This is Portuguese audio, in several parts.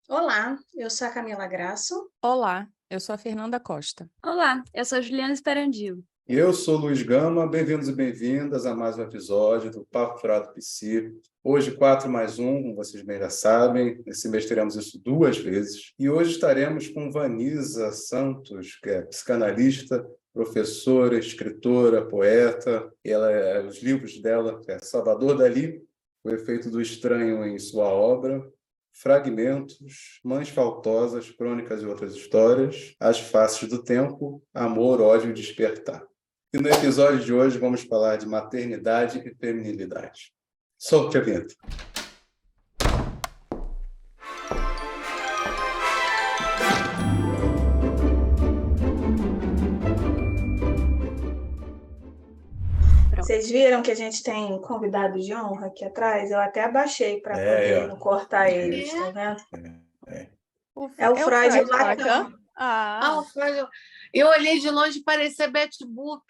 Olá, eu sou a Camila Grasso. Olá, eu sou a Fernanda Costa. Olá, eu sou a Juliana Esperandio. Eu sou Luiz Gama, bem-vindos e bem-vindas a mais um episódio do Papo Furado Psi. Hoje, 4 mais 1, como vocês bem já sabem, nesse mês teremos isso 2 vezes. E hoje estaremos com Vanisa Santos, que é psicanalista, professora, escritora, poeta. Os livros dela, que é Salvador Dalí, O Efeito do Estranho em Sua Obra, Fragmentos, Mães Faltosas, Crônicas e Outras Histórias, As Faces do Tempo, Amor, Ódio e Despertar. E no episódio de hoje vamos falar de maternidade e feminilidade. Solte a vinheta. Vocês viram que a gente tem convidado de honra aqui atrás? Eu até abaixei para poder não cortar eles, tá vendo? É o Freud Lacan. O Freud. Eu olhei de longe e parecia Betty Boop.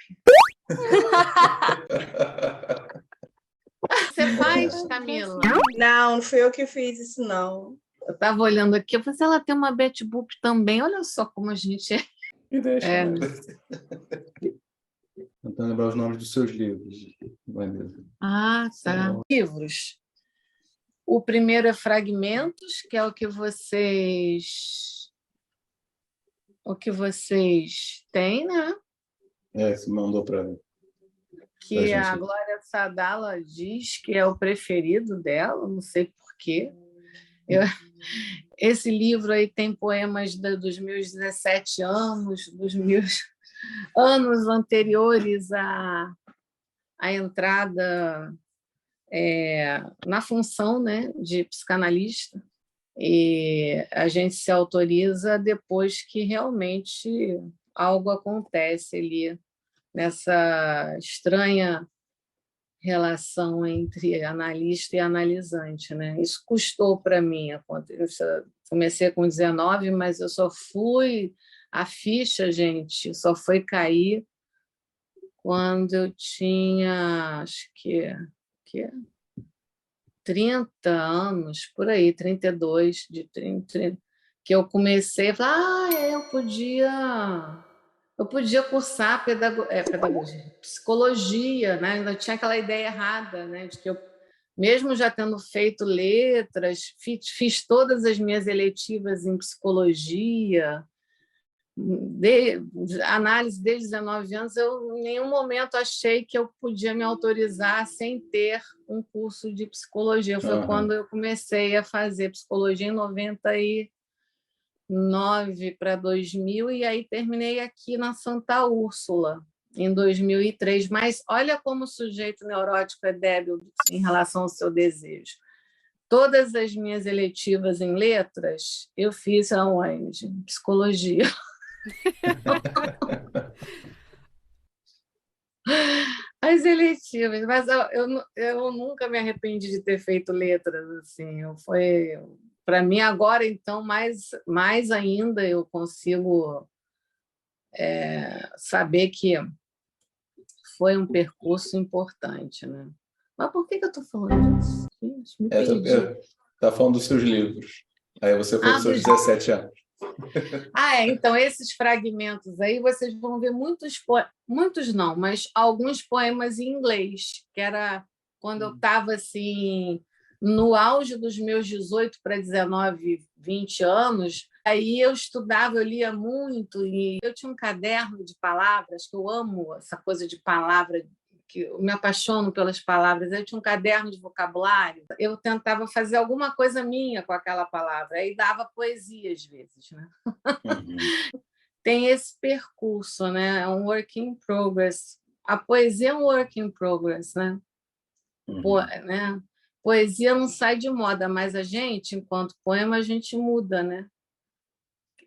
Você faz, Camila? Não fui eu que fiz isso, não. Eu estava olhando aqui, eu falei, ela tem uma Betty Boop também. Olha só como a gente é. Me deixa. Tentando lembrar os nomes dos seus livros. Ah, tá. Livros. O primeiro é Fragmentos, que é o que vocês têm, né? Você mandou para mim. Que a Glória Sadala diz que é o preferido dela, não sei por quê. Esse livro aí tem poemas dos meus 17 anos, dos meus anos anteriores à entrada na função, né, de psicanalista. E a gente se autoriza depois que realmente algo acontece ali, nessa estranha relação entre analista e analisante, né? Isso custou para mim. Eu comecei com 19, mas eu só fui... A ficha, gente, só foi cair quando eu tinha, acho que 30 anos, por aí, 32, que eu comecei a falar, eu podia cursar pedagogia, psicologia, né? Ainda tinha aquela ideia errada, né? De que eu, mesmo já tendo feito letras, fiz todas as minhas eletivas em psicologia, análise desde 19 anos, eu em nenhum momento achei que eu podia me autorizar sem ter um curso de psicologia. Foi quando eu comecei a fazer psicologia em 99 para 2000, e aí terminei aqui na Santa Úrsula, em 2003. Mas olha como o sujeito neurótico é débil em relação ao seu desejo. Todas as minhas eletivas em letras, eu fiz aonde? Psicologia. As eletivas, mas eu nunca me arrependi de ter feito letras assim. Foi para mim agora, então, mais ainda eu consigo saber que foi um percurso importante, né? Mas por que eu estou falando disso? Gente, me perdi. Está falando dos seus livros. Aí você foi dos seus 17 anos. Então esses fragmentos aí vocês vão ver muitos não, mas alguns poemas em inglês, que era quando eu estava assim no auge dos meus 18 para 19, 20 anos. Aí eu estudava, eu lia muito, e eu tinha um caderno de palavras, que eu amo essa coisa de palavra, que eu me apaixono pelas palavras. Eu tinha um caderno de vocabulário, eu tentava fazer alguma coisa minha com aquela palavra, aí dava poesia às vezes, né? Tem esse percurso, né? É um work in progress. A poesia é um work in progress, né? Né? Poesia não sai de moda, mas a gente, enquanto poema, a gente muda, né?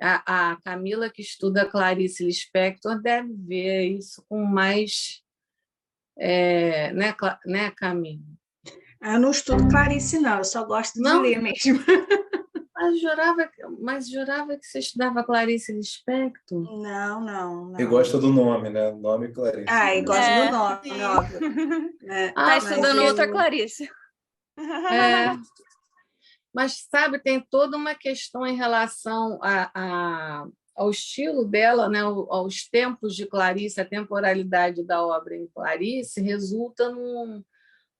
A Camila, que estuda Clarice Lispector, deve ver isso com mais... né, Camila? Eu não estudo Clarice, não. Eu só gosto de ler mesmo. Mas jurava que você estudava Clarice Lispector? Não. E gosta do nome, né? O nome Clarice. E gosta do nome, óbvio. Está estudando outra Clarice. Mas, sabe, tem toda uma questão em relação ao estilo dela, né? Aos tempos de Clarice, a temporalidade da obra em Clarice resulta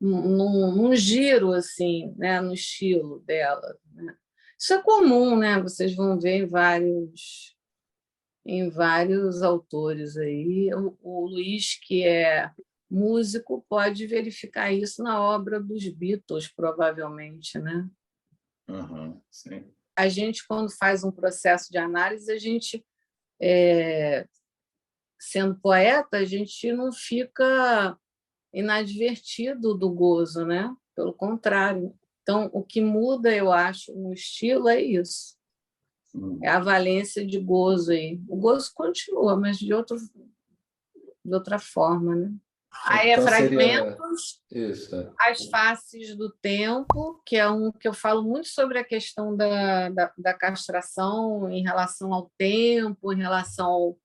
num giro assim, né? No estilo dela, né? Isso é comum, né? Vocês vão ver em vários autores aí. O Luiz, que é músico, pode verificar isso na obra dos Beatles, provavelmente, né? Sim. A gente, quando faz um processo de análise, a gente, sendo poeta, a gente não fica inadvertido do gozo, né? Pelo contrário. Então, o que muda, eu acho, no estilo é isso. É a valência de gozo aí. O gozo continua, mas de outra forma, né? Aí Então, fragmentos, isso. As Faces do Tempo, que é um que eu falo muito sobre a questão da castração em relação ao tempo, em relação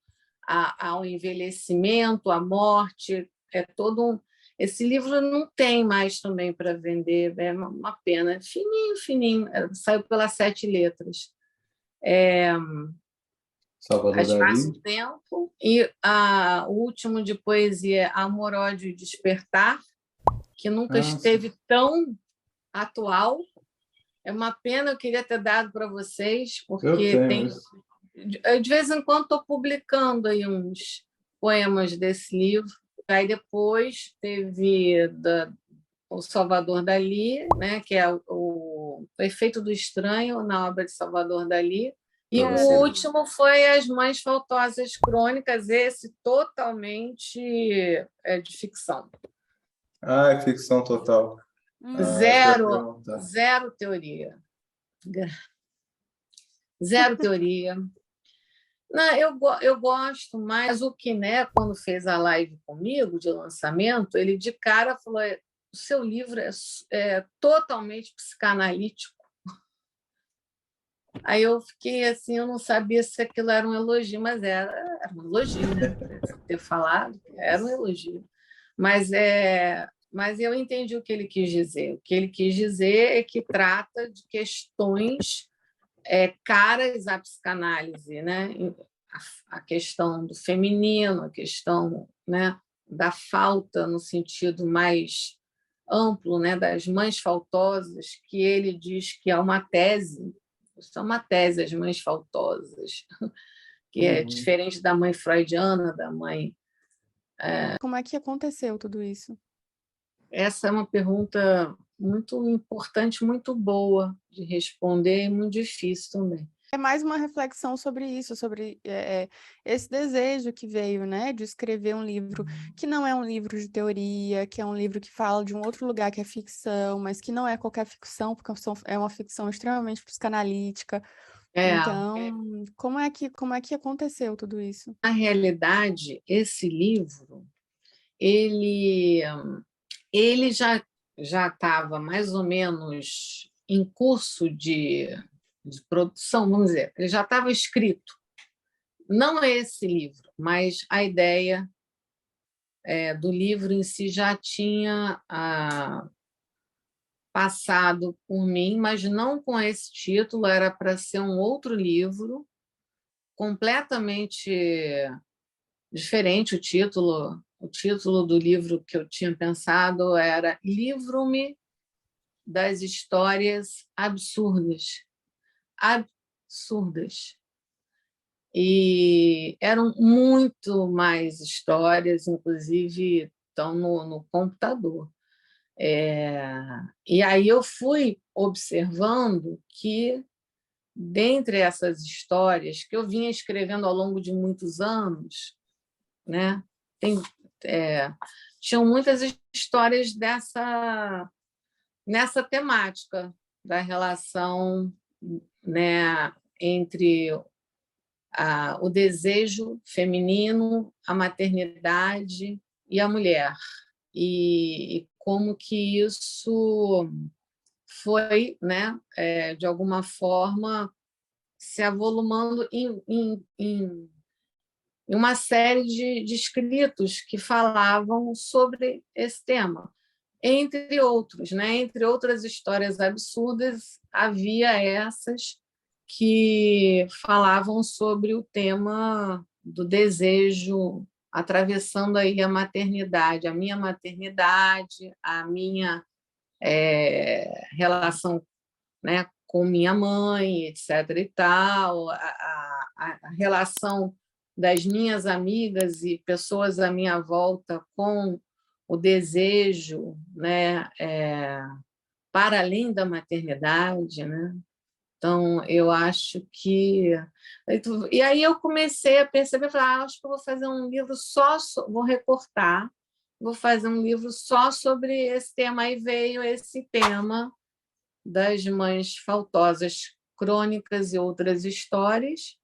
ao envelhecimento, à morte. É todo Esse livro não tem mais também para vender, é uma pena. Fininho, fininho, saiu pelas 7 letras. Salvador As Dalí. Faces do Tempo. E o último de poesia, Amor, Ódio e Despertar, que nunca esteve tão atual. É uma pena, eu queria ter dado para vocês, porque de vez em quando estou publicando aí uns poemas desse livro. Aí depois teve o Salvador Dalí, né, que é o Efeito do Estranho na obra de Salvador Dalí. E o último foi As Mães Faltosas Crônicas, esse totalmente de ficção. É ficção total. Zero teoria. Zero teoria. Não, eu gosto mais. O Quiné, quando fez a live comigo de lançamento, ele de cara falou: o seu livro é totalmente psicanalítico. Aí eu fiquei assim, eu não sabia se aquilo era um elogio, mas era um elogio, né? Ter falado, era um elogio. Mas eu entendi o que ele quis dizer. O que ele quis dizer é que trata de questões caras à psicanálise, né? A questão do feminino, a questão, né, da falta no sentido mais amplo, né, das mães faltosas, que ele diz que é uma tese, isso é uma tese, as mães faltosas, que é diferente da mãe freudiana, da mãe... Como é que aconteceu tudo isso? Essa é uma pergunta muito importante, muito boa de responder e muito difícil também. É mais uma reflexão sobre isso, sobre esse desejo que veio, né, de escrever um livro que não é um livro de teoria, que é um livro que fala de um outro lugar que é ficção, mas que não é qualquer ficção, porque é uma ficção extremamente psicanalítica. Então, como é que aconteceu tudo isso? Na realidade, esse livro, ele já estava mais ou menos em curso de produção, vamos dizer, ele já estava escrito. Não é esse livro, mas a ideia do livro em si já tinha passado por mim, mas não com esse título, era para ser um outro livro, completamente diferente o título. O título do livro que eu tinha pensado era Livro-me das Histórias Absurdas. Absurdas. E eram muito mais histórias, inclusive estão no computador. E aí eu fui observando que, dentre essas histórias que eu vinha escrevendo ao longo de muitos anos, né, tinham muitas histórias nessa temática da relação, né, entre o desejo feminino, a maternidade e a mulher. E como que isso foi, né, de alguma forma, se avolumando em uma série de escritos que falavam sobre esse tema. Entre outros, né? Entre outras histórias absurdas, havia essas que falavam sobre o tema do desejo, atravessando aí a maternidade, a minha maternidade, a minha relação, né, com minha mãe, etc. e tal, a relação das minhas amigas e pessoas à minha volta com o desejo, né, para além da maternidade, né? Então, eu acho que... E aí eu comecei a perceber, acho que eu vou fazer um livro vou recortar, vou fazer um livro só sobre esse tema. Aí veio esse tema das mães faltosas crônicas e outras histórias,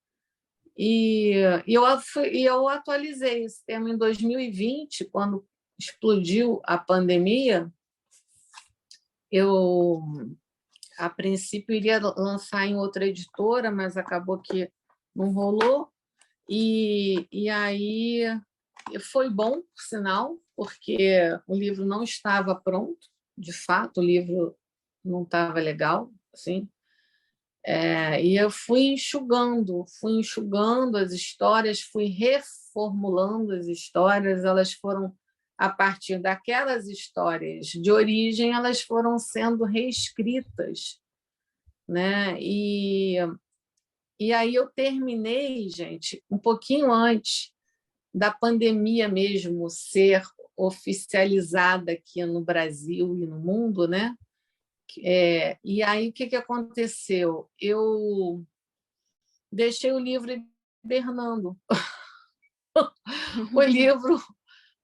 e eu atualizei esse tema em 2020, quando explodiu a pandemia. Eu, a princípio, iria lançar em outra editora, mas acabou que não rolou. E aí foi bom, por sinal, porque o livro não estava pronto, de fato, o livro não estava legal, assim. E eu fui enxugando as histórias, fui reformulando as histórias, elas foram, a partir daquelas histórias de origem, elas foram sendo reescritas, né? E aí eu terminei, gente, um pouquinho antes da pandemia mesmo ser oficializada aqui no Brasil e no mundo, né? E aí o que aconteceu? Eu deixei o livro hibernando. O livro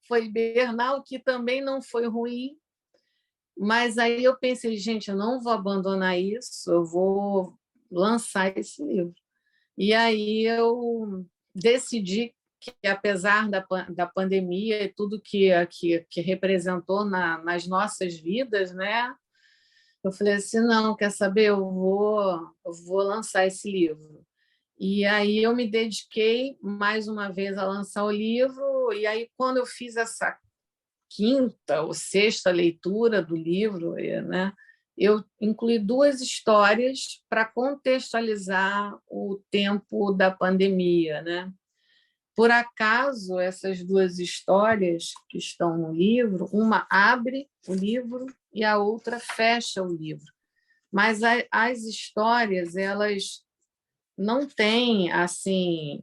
foi hibernar, o que também não foi ruim, mas aí eu pensei, gente, eu não vou abandonar isso, eu vou lançar esse livro. E aí eu decidi que, apesar da pandemia e tudo que representou nas nossas vidas, né? Eu falei assim, não, quer saber? Eu vou lançar esse livro. E aí eu me dediquei mais uma vez a lançar o livro. E aí, quando eu fiz essa quinta ou sexta leitura do livro, né, eu incluí 2 histórias para contextualizar o tempo da pandemia, né? Por acaso, essas 2 histórias que estão no livro, uma abre o livro e a outra fecha o livro. Mas as histórias, elas não têm assim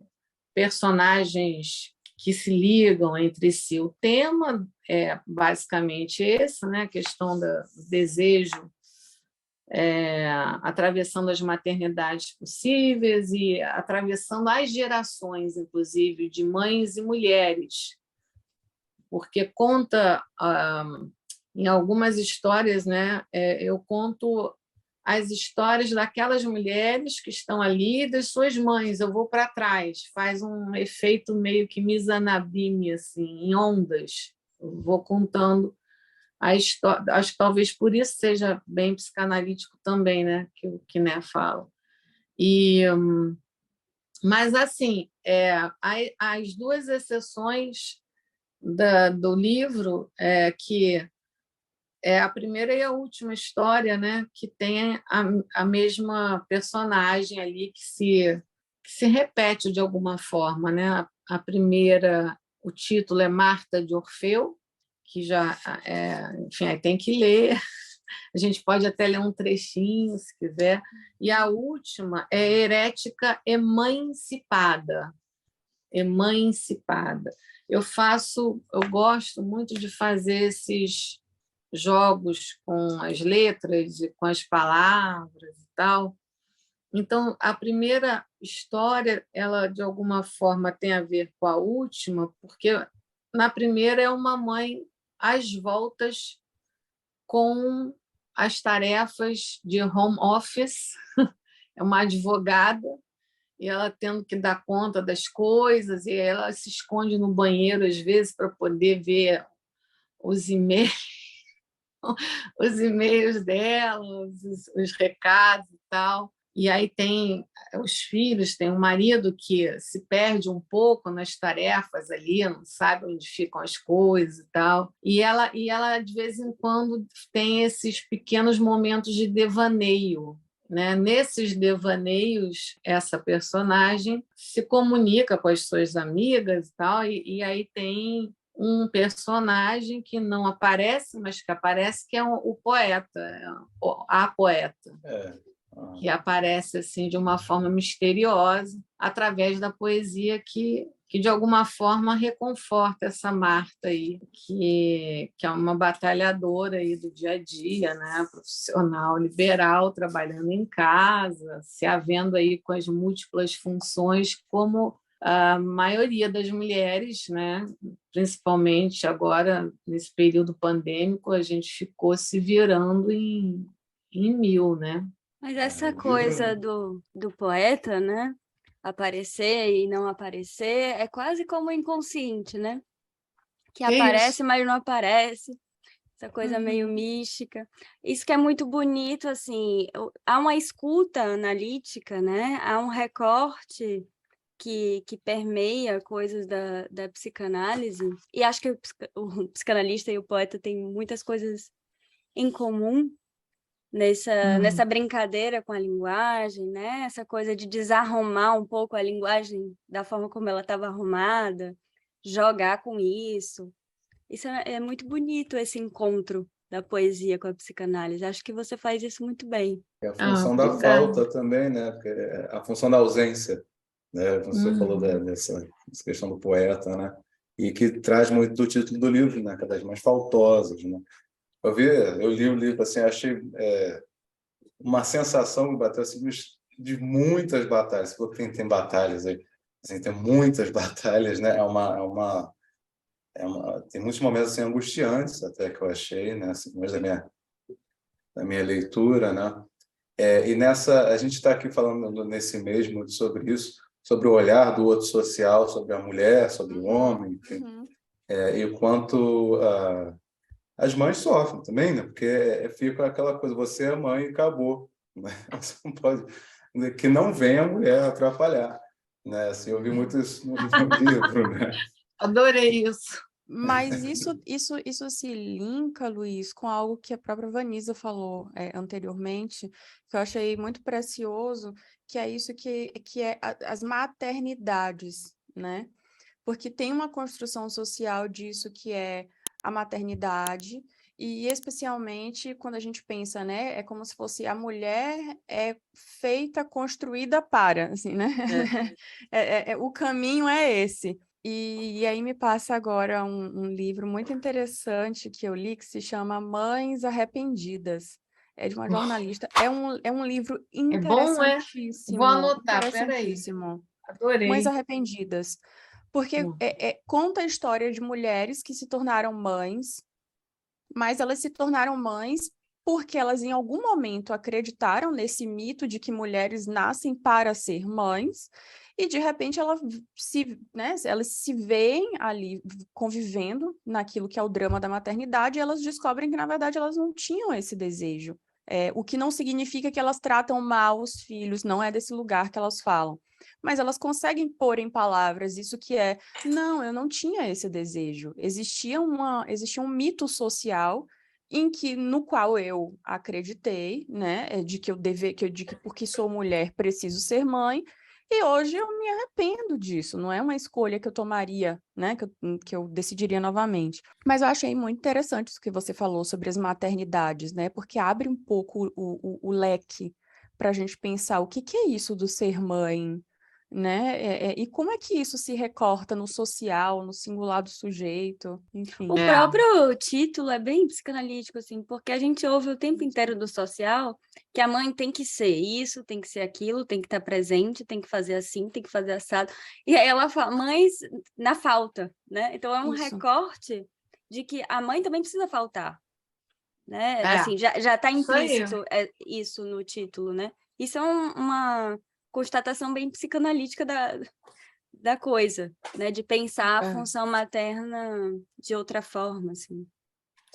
personagens que se ligam entre si. O tema é basicamente esse, né? A questão do desejo, atravessando as maternidades possíveis e atravessando as gerações, inclusive, de mães e mulheres, porque conta, em algumas histórias, né, eu conto as histórias daquelas mulheres que estão ali e das suas mães. Eu vou para trás, faz um efeito meio que Mizanabim, assim, em ondas. Eu vou contando a história. Acho que talvez por isso seja bem psicanalítico também, né, que o Quiné fala. Mas, assim, as 2 exceções do livro, que a primeira e a última história, né, que tem a mesma personagem ali que se repete de alguma forma, né? A primeira, o título é Marta de Orfeu, que já, enfim, aí tem que ler. A gente pode até ler um trechinho, se quiser. E a última é Herética Emancipada. Emancipada. Eu gosto muito de fazer esses jogos com as letras e com as palavras e tal. Então, a primeira história, ela de alguma forma tem a ver com a última, porque na primeira é uma mãe às voltas com as tarefas de home office, é uma advogada, e ela tendo que dar conta das coisas, e ela se esconde no banheiro, às vezes, para poder ver os e-mails dela, os recados e tal. E aí tem os filhos, tem o marido que se perde um pouco nas tarefas ali, não sabe onde ficam as coisas e tal. E ela de vez em quando, tem esses pequenos momentos de devaneio, né? Nesses devaneios, essa personagem se comunica com as suas amigas e tal, e aí tem um personagem que não aparece, mas que aparece, que é o poeta, a poeta. Que aparece assim de uma forma misteriosa através da poesia que de alguma forma reconforta essa Marta aí, que é uma batalhadora aí do dia a dia, né? Profissional liberal, trabalhando em casa, se havendo aí com as múltiplas funções, como a maioria das mulheres, né? Principalmente agora, nesse período pandêmico, a gente ficou se virando em mil, né? Mas essa coisa do poeta, né? Aparecer e não aparecer, é quase como o inconsciente, né? Que aparece, mas não aparece. Essa coisa meio mística. Isso que é muito bonito, assim, há uma escuta analítica, né? Há um recorte que permeia coisas da psicanálise. E acho que o psicanalista e o poeta têm muitas coisas em comum, nessa brincadeira com a linguagem, né? Essa coisa de desarrumar um pouco a linguagem da forma como ela estava arrumada, jogar com isso. Isso é muito bonito, esse encontro da poesia com a psicanálise. Acho que você faz isso muito bem. É a função da falta também, né? Porque a função da ausência, né? Você falou dessa questão do poeta, né? E que traz muito do título do livro, né? Cada vez mais faltosas, né? Eu li o livro, assim, achei uma sensação que bateu assim, de muitas batalhas. Você falou que tem batalhas aí, assim, tem muitas batalhas, né? Tem muitos momentos assim, angustiantes, até que eu achei, né? Assim, da minha leitura, né? E a gente está aqui falando nesse mês muito sobre isso, sobre o olhar do outro social, sobre a mulher, sobre o homem, enfim. E o quanto as mães sofrem também, né? Porque fica aquela coisa, você é mãe e acabou, né? Você não pode... Que não venha a mulher atrapalhar, né? Assim, eu vi muito isso no livro, né? Adorei isso. Mas isso se linka, Luiz, com algo que a própria Vanisa falou anteriormente, que eu achei muito precioso, que é isso que é as maternidades, né? Porque tem uma construção social disso que é a maternidade, e especialmente quando a gente pensa, né, é como se fosse a mulher é feita, construída para, assim, né? O caminho é esse. E aí me passa agora um livro muito interessante que eu li, que se chama Mães Arrependidas. É de uma jornalista. É um livro interessantíssimo. Vou anotar, interessantíssimo. Adorei. Mães Arrependidas. Porque conta a história de mulheres que se tornaram mães, mas elas se tornaram mães porque elas em algum momento acreditaram nesse mito de que mulheres nascem para ser mães, e de repente elas se veem ali convivendo naquilo que é o drama da maternidade, e elas descobrem que, na verdade, elas não tinham esse desejo. O que não significa que elas tratam mal os filhos, não é desse lugar que elas falam. Mas elas conseguem pôr em palavras isso que não, eu não tinha esse desejo. Existia um mito social no qual eu acreditei, né, de que porque sou mulher preciso ser mãe, e hoje eu me arrependo disso, não é uma escolha que eu tomaria, né, que eu decidiria novamente. Mas eu achei muito interessante isso que você falou sobre as maternidades, né, porque abre um pouco o leque para a gente pensar o que é isso do ser mãe, né? E como é que isso se recorta no social, no singular do sujeito, enfim. O próprio título é bem psicanalítico, assim, porque a gente ouve o tempo inteiro do social que a mãe tem que ser isso, tem que ser aquilo, tem que estar presente, tem que fazer assim, tem que fazer assado. E aí ela fala, mães na falta, né? Então é um recorte de que a mãe também precisa faltar, né? Assim, já está implícito isso no título, né? Isso é uma constatação bem psicanalítica da coisa, né? De pensar a função materna de outra forma, assim.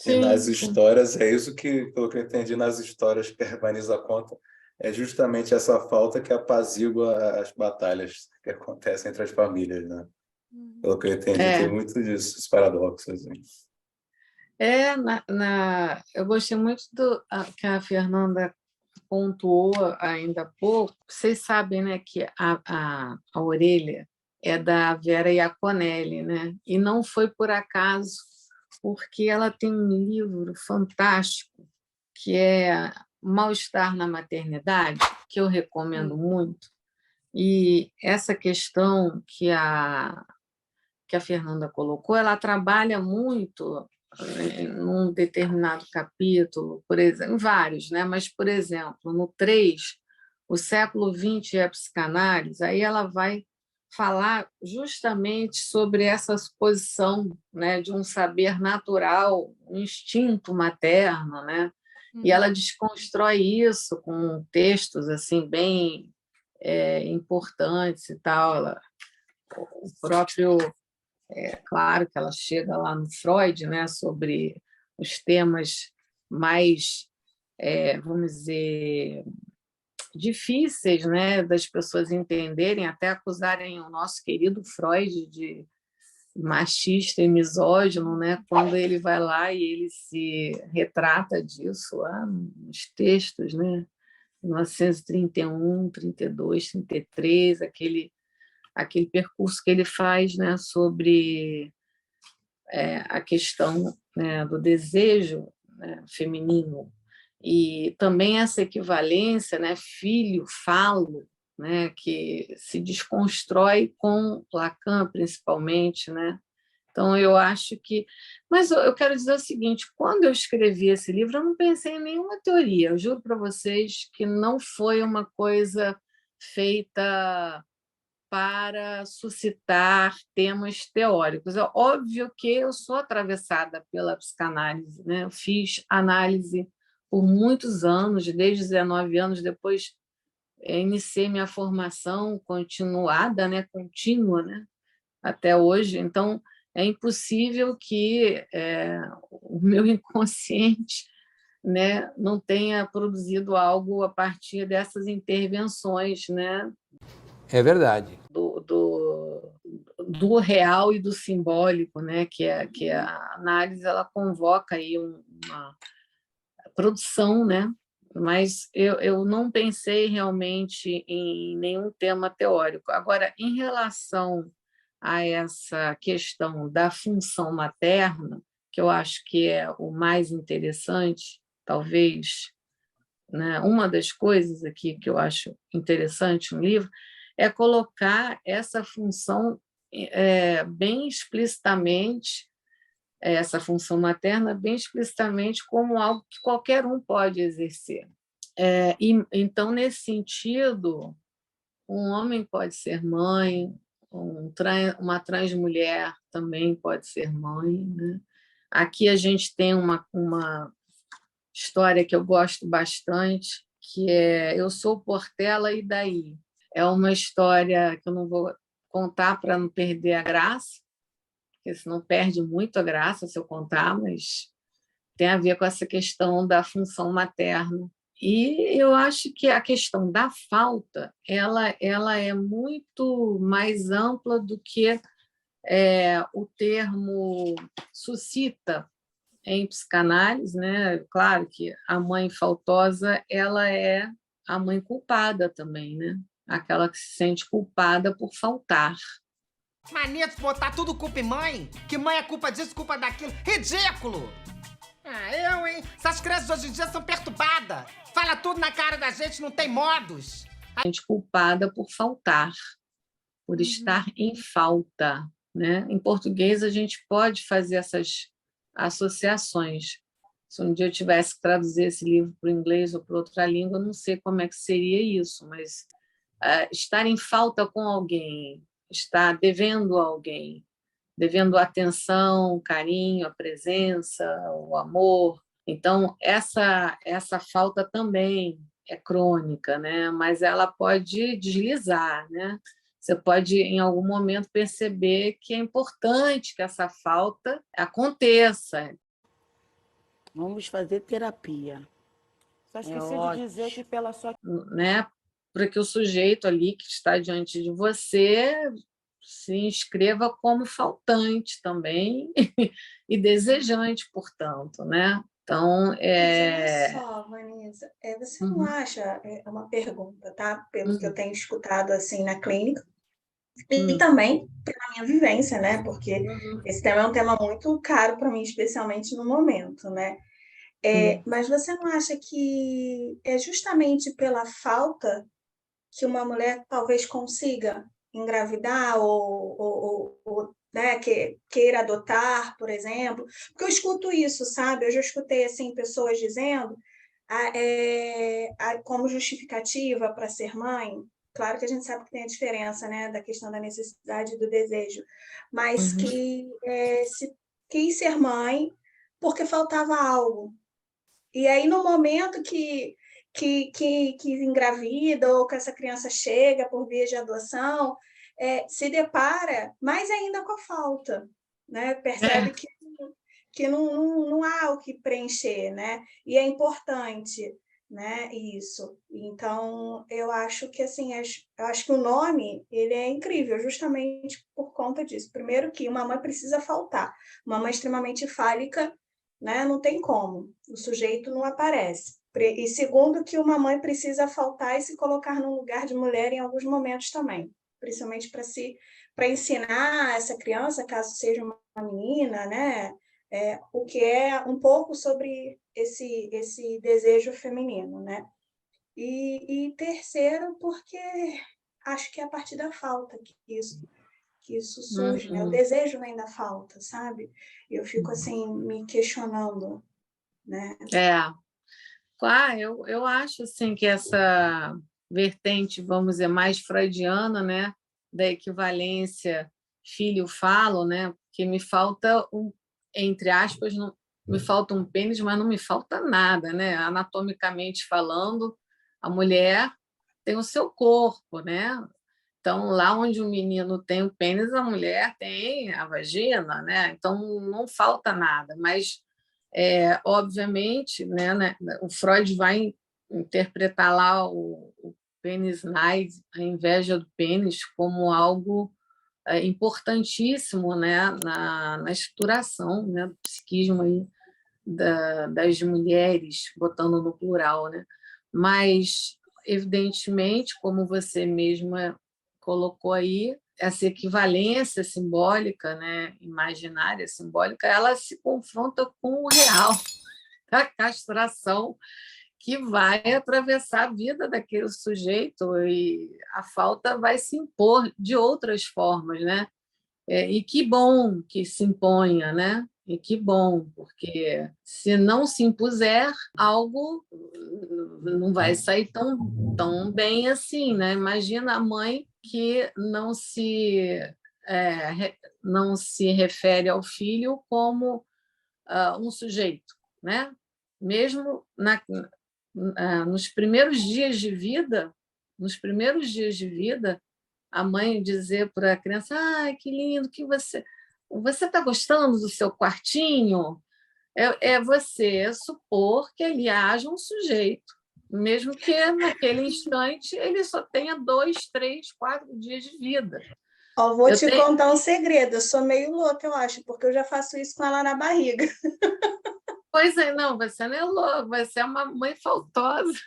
E nas histórias, é isso que, pelo que eu entendi, nas histórias que a Vanisa conta, é justamente essa falta que apazigua as batalhas que acontecem entre as famílias, né? Pelo que eu entendi, tem muito disso, esse paradoxo. Assim. Eu gostei muito do que a Fernanda pontuou ainda há pouco. Vocês sabem, né, que a orelha é da Vera Iaconelli, né? E não foi por acaso, porque ela tem um livro fantástico que é Mal-Estar na Maternidade, que eu recomendo muito. E essa questão que a Fernanda colocou, ela trabalha muito num determinado capítulo, por exemplo, em vários, né? Mas, por exemplo, no 3, o século XX e a psicanálise, aí ela vai falar justamente sobre essa suposição, né, de um saber natural, um instinto materno, né? E ela desconstrói isso com textos assim bem importantes e tal. O próprio claro que ela chega lá no Freud, né, sobre os temas mais, vamos dizer, difíceis, né, das pessoas entenderem, até acusarem o nosso querido Freud de machista e misógino, né, quando ele vai lá e ele se retrata disso lá nos textos, né, 1931, 32, 33, aquele percurso que ele faz, né, sobre a questão, né, do desejo, né, feminino, e também essa equivalência, né, filho-falo, né, que se desconstrói com Lacan, principalmente, né? Então, eu acho que... Mas eu quero dizer o seguinte, quando eu escrevi esse livro, eu não pensei em nenhuma teoria, eu juro para vocês que não foi uma coisa feita para suscitar temas teóricos. É óbvio que eu sou atravessada pela psicanálise, né? Eu fiz análise por muitos anos, desde 19 anos, depois iniciei minha formação continuada, né? Contínua, né? Até hoje. Então, é impossível que o meu inconsciente, né, não tenha produzido algo a partir dessas intervenções, né? É verdade. Do real e do simbólico, né? que a análise ela convoca aí uma produção, né? Mas eu não pensei realmente em nenhum tema teórico. Agora, em relação a essa questão da função materna, que eu acho que é o mais interessante, talvez, né? Uma das coisas aqui que eu acho interessante no livro é colocar essa função bem explicitamente, essa função materna bem explicitamente como algo que qualquer um pode exercer. Então, nesse sentido, um homem pode ser mãe, uma transmulher também pode ser mãe, né? Aqui a gente tem uma história que eu gosto bastante, que é Eu Sou Portela e Daí. É uma história que eu não vou contar para não perder a graça, porque senão perde muito a graça se eu contar, mas tem a ver com essa questão da função materna. E eu acho que a questão da falta ela é muito mais ampla do que o termo suscita em psicanálise, né? Claro que a mãe faltosa ela é a mãe culpada também, né? Aquela que se sente culpada por faltar. Mania de botar tudo culpa em mãe? Que mãe é culpa disso, culpa daquilo? Ridículo! Eu, hein? Essas crianças hoje em dia são perturbadas. Fala tudo na cara da gente, não tem modos. A gente culpada por faltar, por estar em falta, né? Em português, a gente pode fazer essas associações. Se um dia eu tivesse que traduzir esse livro para o inglês ou para outra língua, eu não sei como é que seria isso, mas estar em falta com alguém, estar devendo a alguém, devendo atenção, carinho, a presença, o amor. Então, essa falta também é crônica, né? Mas ela pode deslizar, né? Você pode, em algum momento, perceber que é importante que essa falta aconteça. Vamos fazer terapia. Só esqueci de dizer que pela sua... Né? Para que o sujeito ali que está diante de você se inscreva como faltante também e desejante, portanto, né? Então, Mas olha só, Vanessa, você não acha, é uma pergunta, tá? Pelo que eu tenho escutado assim na clínica, e também pela minha vivência, né? Porque esse tema é um tema muito caro para mim, especialmente no momento, né? Mas você não acha que é justamente pela falta que uma mulher talvez consiga engravidar ou né, queira adotar, por exemplo? Porque eu escuto isso, sabe? Eu já escutei assim, pessoas dizendo como justificativa para ser mãe. Claro que a gente sabe que tem a diferença, né, da questão da necessidade e do desejo, mas que se quis ser mãe porque faltava algo. E aí, no momento que engravida ou que essa criança chega por via de adoção, se depara mais ainda com a falta, né? Percebe que não há o que preencher, né? E é importante, né, isso. Então, eu acho que assim, eu acho que o nome ele é incrível, justamente por conta disso. Primeiro que uma mãe precisa faltar, uma mãe extremamente fálica, né? Não tem como, o sujeito não aparece. E segundo, que uma mãe precisa faltar e se colocar no lugar de mulher em alguns momentos também, principalmente para ensinar essa criança, caso seja uma menina, né? O que é um pouco sobre esse desejo feminino, né? E terceiro, porque acho que é a partir da falta que isso surge, né? O desejo vem da falta, sabe? Eu fico assim me questionando, né? Eu acho assim que essa vertente, vamos dizer, mais freudiana, né, da equivalência filho-falo, né, porque me falta entre aspas, não, me falta um pênis, mas não me falta nada, né? Anatomicamente falando, a mulher tem o seu corpo, né? Então, lá onde o menino tem o pênis, a mulher tem a vagina, né? Então, não falta nada. Mas, obviamente, né, o Freud vai interpretar lá o pênis neid, a inveja do pênis, como algo importantíssimo, né, na estruturação, né, do psiquismo aí das mulheres, botando no plural, né? Mas, evidentemente, como você mesma colocou aí, essa equivalência simbólica, né, imaginária simbólica, ela se confronta com o real, a castração que vai atravessar a vida daquele sujeito e a falta vai se impor de outras formas, né? E que bom que se imponha, né? E que bom, porque se não se impuser, algo não vai sair tão bem assim, né? Imagina a mãe que não se refere ao filho como um sujeito, né? Mesmo nos primeiros dias de vida, a mãe dizer para a criança: que lindo que você está gostando do seu quartinho? Você supor que ali haja um sujeito, mesmo que naquele instante ele só tenha 2, 3, 4 dias de vida. Vou te contar um segredo, eu sou meio louca, eu acho, porque eu já faço isso com ela na barriga. Pois é, não, você não é louca, você é uma mãe faltosa.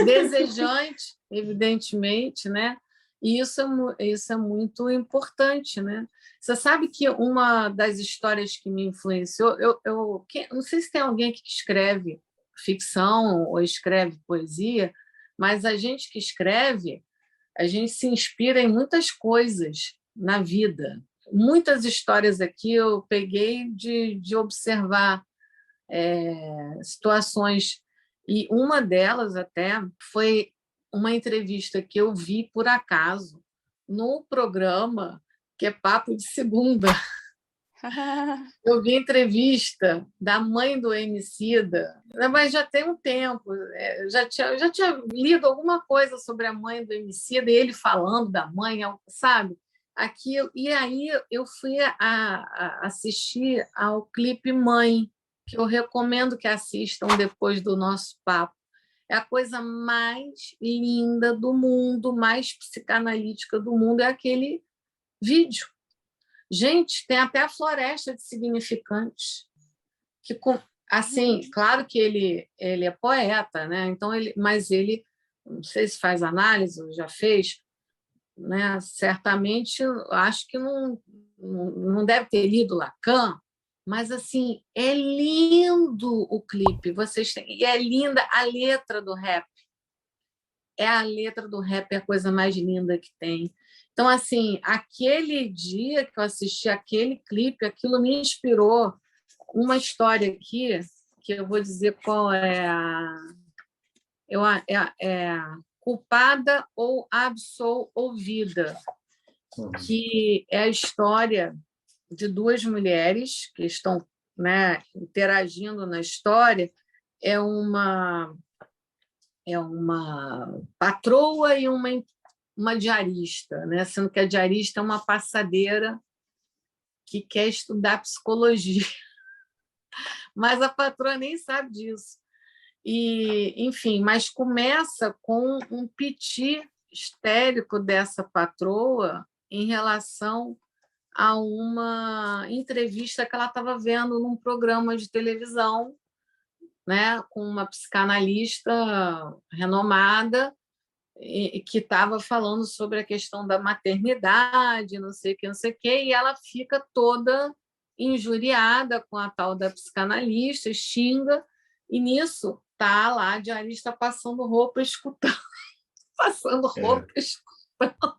Desejante, evidentemente, né? E isso é muito importante, né? Você sabe que uma das histórias que me influenciou, não sei se tem alguém que escreve ficção ou escreve poesia, mas a gente que escreve, a gente se inspira em muitas coisas na vida. Muitas histórias aqui eu peguei de observar situações. E uma delas até foi uma entrevista que eu vi por acaso no programa que é Papo de Segunda. Eu vi a entrevista da mãe do Emicida, mas já tem um tempo. Eu já tinha lido alguma coisa sobre a mãe do Emicida, e ele falando da mãe, sabe? Aquilo. E aí eu fui assistir ao clipe Mãe, que eu recomendo que assistam depois do nosso papo. É a coisa mais linda do mundo, mais psicanalítica do mundo, é aquele vídeo. Gente, tem até a floresta de significantes. Que, assim, claro que ele é poeta, né? Então mas ele, não sei se faz análise, ou já fez, né? Certamente, acho que não deve ter lido Lacan, mas assim, é lindo o clipe. E é linda a letra do rap. A letra do rap é a coisa mais linda que tem. Então, assim, aquele dia que eu assisti aquele clipe, aquilo me inspirou uma história aqui, que eu vou dizer qual é a Culpada ou Absolvida, que é a história de duas mulheres que estão, né, interagindo na história. É uma patroa e uma diarista, né? Sendo que a diarista é uma passadeira que quer estudar psicologia, mas a patroa nem sabe disso. Enfim, mas começa com um piti histérico dessa patroa em relação a uma entrevista que ela estava vendo num programa de televisão, né, com uma psicanalista renomada, que estava falando sobre a questão da maternidade, não sei o que, e ela fica toda injuriada com a tal da psicanalista, xinga, e nisso tá lá a diarista passando roupa, escutando, escutando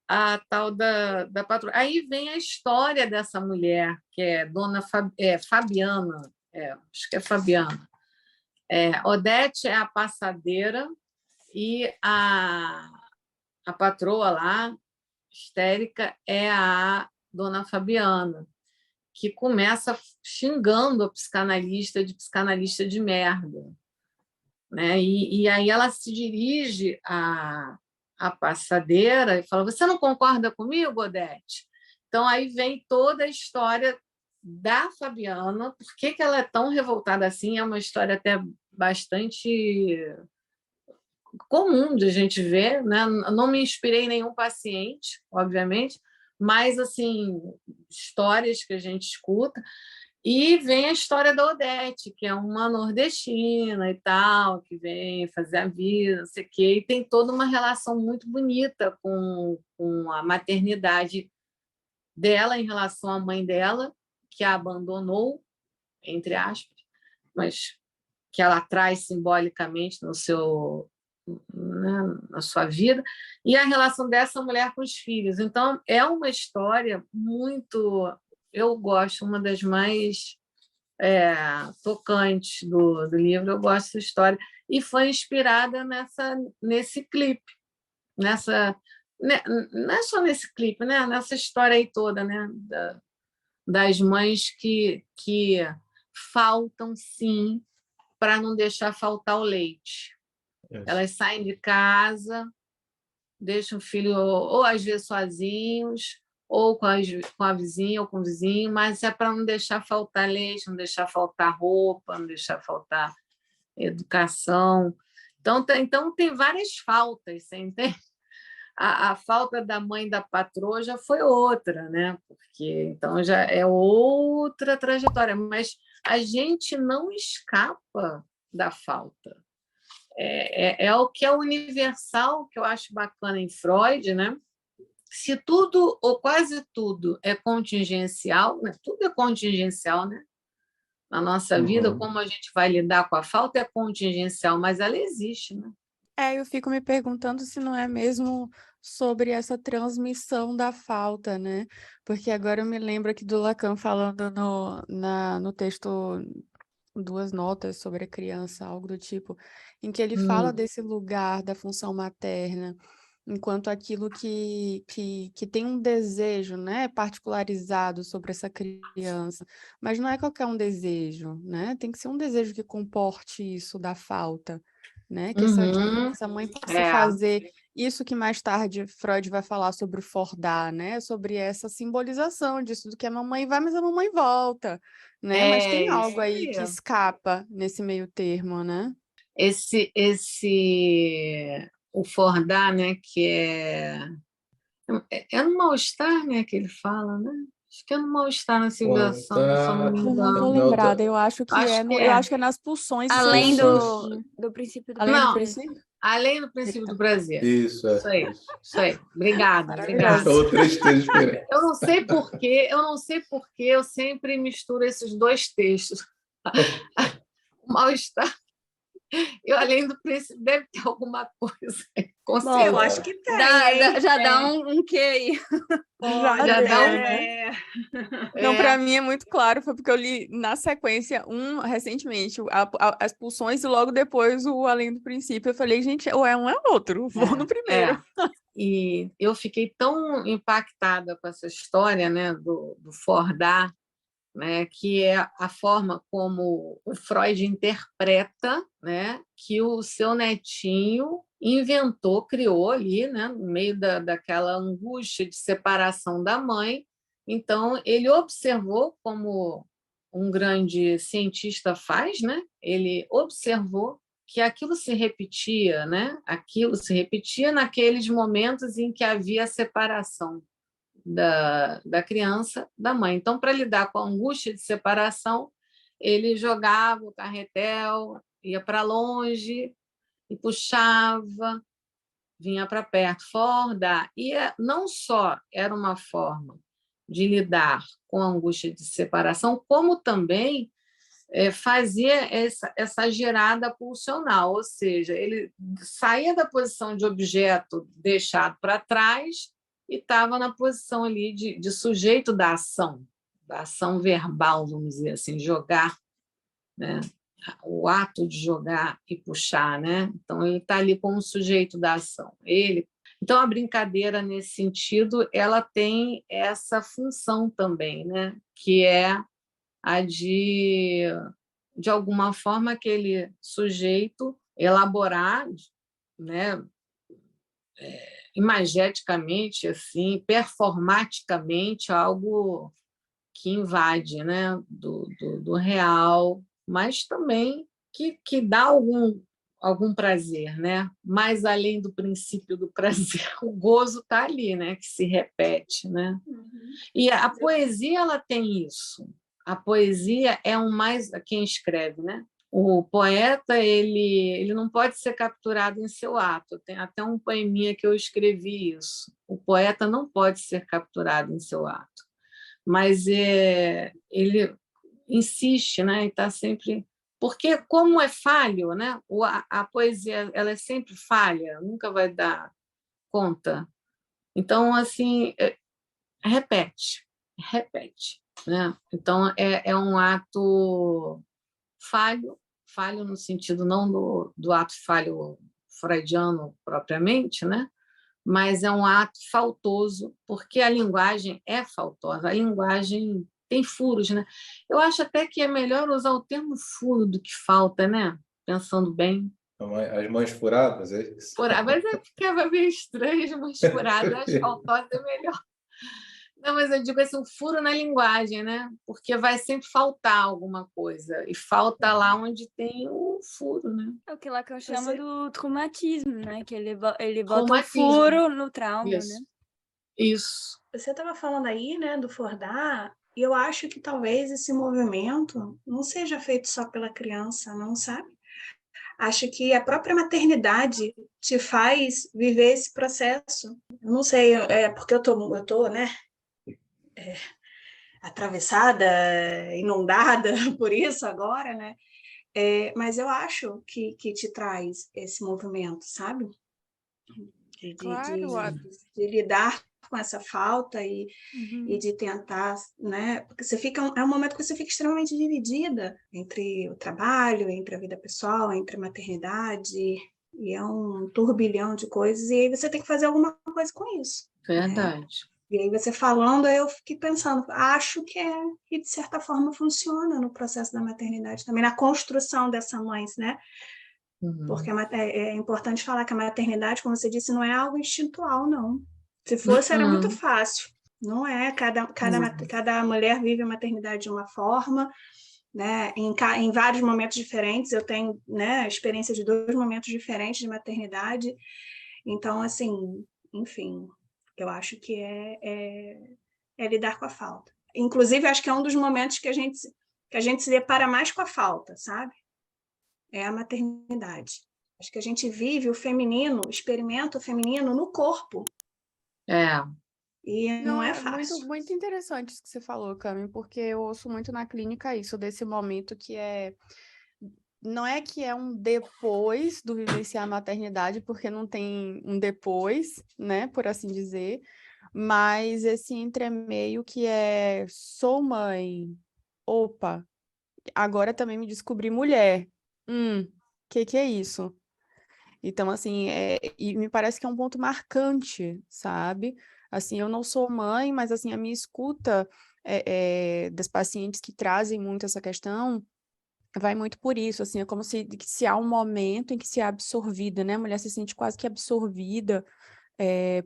a tal da patroa. Aí vem a história dessa mulher, que é Dona Fabiana, acho que é Fabiana. Odete é a passadeira e a patroa lá, histérica, é a Dona Fabiana, que começa xingando a psicanalista de merda, né? E aí ela se dirige à passadeira e fala: você não concorda comigo, Odete? Então aí vem toda a história da Fabiana, por que ela é tão revoltada assim. É uma história até bastante comum de a gente ver, né? Não me inspirei em nenhum paciente, obviamente, mas assim, histórias que a gente escuta. E vem a história da Odete, que é uma nordestina e tal, que vem fazer a vida, não sei o quê, e tem toda uma relação muito bonita com a maternidade dela em relação à mãe dela, que a abandonou, entre aspas, mas que ela traz simbolicamente no seu, né, na sua vida, e a relação dessa mulher com os filhos. Então, é uma história muito... Eu gosto, uma das mais tocantes do livro, eu gosto dessa história. E foi inspirada nesse clipe, não é só nesse clipe, né? Nessa história aí toda, né? Das mães que faltam, sim, para não deixar faltar o leite. Elas saem de casa, deixam o filho, ou às vezes sozinhos, ou com a vizinha ou com o vizinho, mas é para não deixar faltar leite, não deixar faltar roupa, não deixar faltar educação. Então tem várias faltas, você entende? A falta da mãe da patroa já foi outra, né? Porque então já é outra trajetória, mas a gente não escapa da falta. É o que é universal, que eu acho bacana em Freud, né? Se tudo ou quase tudo é contingencial, né? Tudo é contingencial, né? Na nossa vida, como a gente vai lidar com a falta é contingencial, mas ela existe, né? Eu fico me perguntando se não é mesmo sobre essa transmissão da falta, né? Porque agora eu me lembro aqui do Lacan falando no texto Duas Notas sobre a Criança, algo do tipo, em que ele fala desse lugar da função materna enquanto aquilo que tem um desejo, né, particularizado sobre essa criança, mas não é qualquer um desejo, né? Tem que ser um desejo que comporte isso da falta, né? Que Uhum. essa mãe possa fazer isso que mais tarde Freud vai falar sobre o Fordar, né? Sobre essa simbolização disso, do que a mamãe vai, mas a mamãe volta, né? Mas tem Isso algo aí aí. que escapa nesse meio termo, né? O Fordar, né, que é no mal-estar, né, que ele fala, né? Acho que é no mal-estar na civilização, se eu não me Eu não tô engano. lembrada, eu acho que Acho que eu é. acho que é nas pulsões e Além serotonina. do princípio do Além do Não, princípio? além do princípio do prazer. Isso, Isso aí, isso aí. Obrigada, obrigada. Ou três textos diferentes. Eu não sei por que eu sempre misturo esses dois textos. O mal-estar e além do princípio deve ter alguma coisa. Com Bom, Eu acho que tem, hein? já dá um quê aí? Já dá um... Não, para mim é muito claro, foi porque eu li na sequência recentemente, as pulsões e logo depois o Além do Princípio. Eu falei, gente, ou é um é outro, vou no primeiro. E eu fiquei tão impactada com essa história, né, do Fordar, né, que é a forma como o Freud interpreta, né, que o seu netinho inventou, criou ali, né, no meio daquela angústia de separação da mãe. Então, ele observou, como um grande cientista faz, né, ele observou que aquilo se repetia, né, aquilo se repetia naqueles momentos em que havia separação da criança da mãe. Então, para lidar com a angústia de separação, ele jogava o carretel, ia para longe e puxava, vinha para perto, Fordar. E não só era uma forma de lidar com a angústia de separação, como também fazia essa girada pulsional, ou seja, ele saía da posição de objeto deixado para trás e estava na posição ali de sujeito da ação verbal, vamos dizer assim, jogar, né? O ato de jogar e puxar, né? Então ele está ali como sujeito da ação. Então a brincadeira nesse sentido, ela tem essa função também, né? Que é a de alguma forma aquele sujeito elaborar, né? Imageticamente, assim, performaticamente, algo que invade, né, do real, mas também que dá algum prazer, né? Mas além do princípio do prazer, o gozo está ali, né, que se repete, né? E a poesia ela tem isso. A poesia é quem escreve, né? O poeta ele não pode ser capturado em seu ato. Tem até um poeminha que eu escrevi isso. O poeta não pode ser capturado em seu ato, mas ele insiste, né? E está sempre, porque como é falho, né? A poesia ela é sempre falha, nunca vai dar conta. Então assim repete, né? Então é um ato falho no sentido não do ato falho freudiano propriamente, né? Mas é um ato faltoso, porque a linguagem é faltosa, a linguagem tem furos, né? Eu acho até que é melhor usar o termo furo do que falta, né? Pensando bem. As mães furadas, é isso? Mas ficava meio estranho, as mães furadas, acho faltosa é melhor. Não, mas eu digo assim, um furo na linguagem, né? Porque vai sempre faltar alguma coisa. E falta lá onde tem o furo, né? É o que Lacan chama do traumatismo, né? Que ele bota um Traumatismo. furo no trauma, Isso. né? Isso. Você estava falando aí, né, do Fordar, e eu acho que talvez esse movimento não seja feito só pela criança, não, sabe? Acho que a própria maternidade te faz viver esse processo. Eu não sei, porque eu tô, né, atravessada, inundada por isso agora, né? Mas eu acho que te traz esse movimento, sabe? De lidar com essa falta e de tentar, né? Porque é um momento que você fica extremamente dividida entre o trabalho, entre a vida pessoal, entre a maternidade, e é um turbilhão de coisas, e aí você tem que fazer alguma coisa com isso. Verdade. Né? E aí você falando, eu fiquei pensando, acho que de certa forma funciona no processo da maternidade também, na construção dessa mãe, né? Porque é importante falar que a maternidade, como você disse, não é algo instintual, não. Se fosse, era muito fácil. Não é, cada mulher vive a maternidade de uma forma, né? Em vários momentos diferentes. Eu tenho, né, a experiência de 2 momentos diferentes de maternidade. Então, assim, enfim, eu acho que é lidar com a falta. Inclusive, acho que é um dos momentos que a gente se depara mais com a falta, sabe? É a maternidade. Acho que a gente vive o feminino, experimenta o feminino no corpo. E não é fácil. Muito, muito interessante isso que você falou, Cami, porque eu ouço muito na clínica isso, desse momento que não é que é um depois do vivenciar a maternidade, porque não tem um depois, né, por assim dizer, mas esse entremeio que sou mãe, opa, agora também me descobri mulher. Que é isso? Então, assim, e me parece que é um ponto marcante, sabe? Assim, eu não sou mãe, mas, assim, a minha escuta das pacientes que trazem muito essa questão vai muito por isso, assim, é como se há um momento em que se é absorvida, né? A mulher se sente quase que absorvida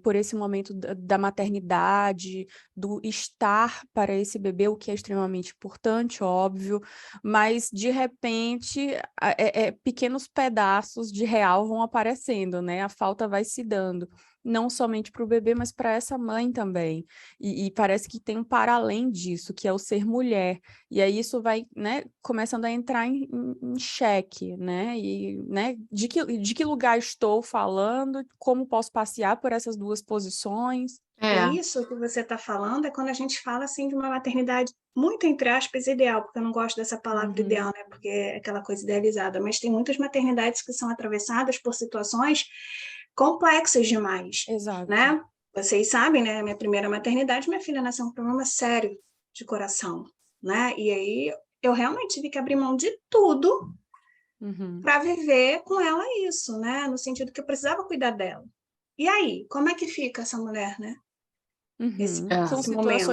por esse momento da maternidade, do estar para esse bebê, o que é extremamente importante, óbvio, mas de repente pequenos pedaços de real vão aparecendo, né? A falta vai se dando, não somente para o bebê, mas para essa mãe também. E parece que tem um para além disso, que é o ser mulher. E aí isso vai, né, começando a entrar em xeque, né? E, né, de que lugar estou falando, como posso passear por essas duas posições. Isso que você está falando é quando a gente fala assim de uma maternidade muito, entre aspas, ideal, porque eu não gosto dessa palavra ideal, né? Porque é aquela coisa idealizada, mas tem muitas maternidades que são atravessadas por situações complexas demais, Exato. né? Vocês sabem, né? Minha primeira maternidade, minha filha nasceu com um problema sério de coração, né? E aí eu realmente tive que abrir mão de tudo para viver com ela isso, né? No sentido que eu precisava cuidar dela. E aí, como é que fica essa mulher, né? São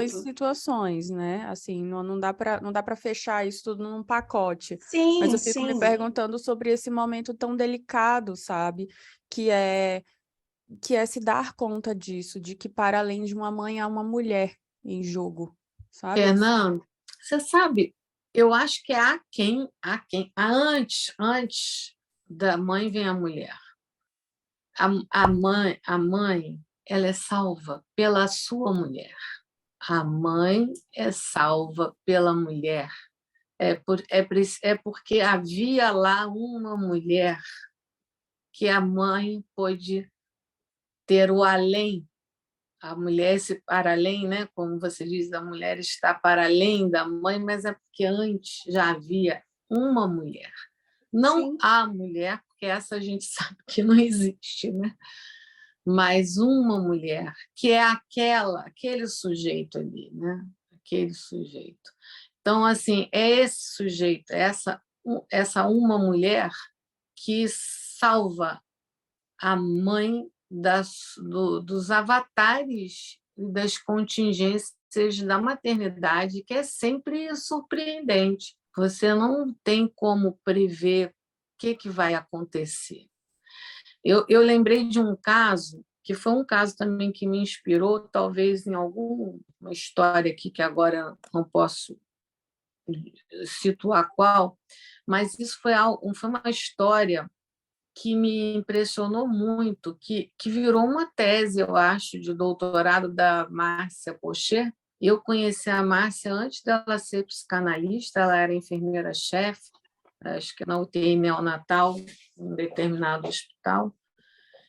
situações, né? Assim, não dá para fechar isso tudo num pacote. Sim, mas eu fico sim. me perguntando sobre esse momento tão delicado, sabe? Que é se dar conta disso, de que para além de uma mãe há uma mulher em jogo, sabe? Fernando, você sabe, eu acho que antes da mãe vem a mulher. A mãe, ela é salva pela sua mulher. A mãe é salva pela mulher. É porque havia lá uma mulher que a mãe pôde ter o além. A mulher se para além, né? Como você diz, a mulher está para além da mãe, mas é porque antes já havia uma mulher. Não a mulher, porque essa a gente sabe que não existe, né? Mas uma mulher, que é aquele sujeito ali, né? Aquele sujeito. Então, assim, é esse sujeito, essa uma mulher que salva a mãe dos avatares e das contingências da maternidade, que é sempre surpreendente. Você não tem como prever o que vai acontecer. Eu lembrei de um caso, que foi um caso também que me inspirou, talvez em alguma história aqui que agora não posso situar qual, mas isso foi uma história que me impressionou muito, que virou uma tese, eu acho, de doutorado da Márcia Pochet. Eu conheci a Márcia antes dela ser psicanalista, ela era enfermeira-chefe, acho que na UTI neonatal, em um determinado hospital,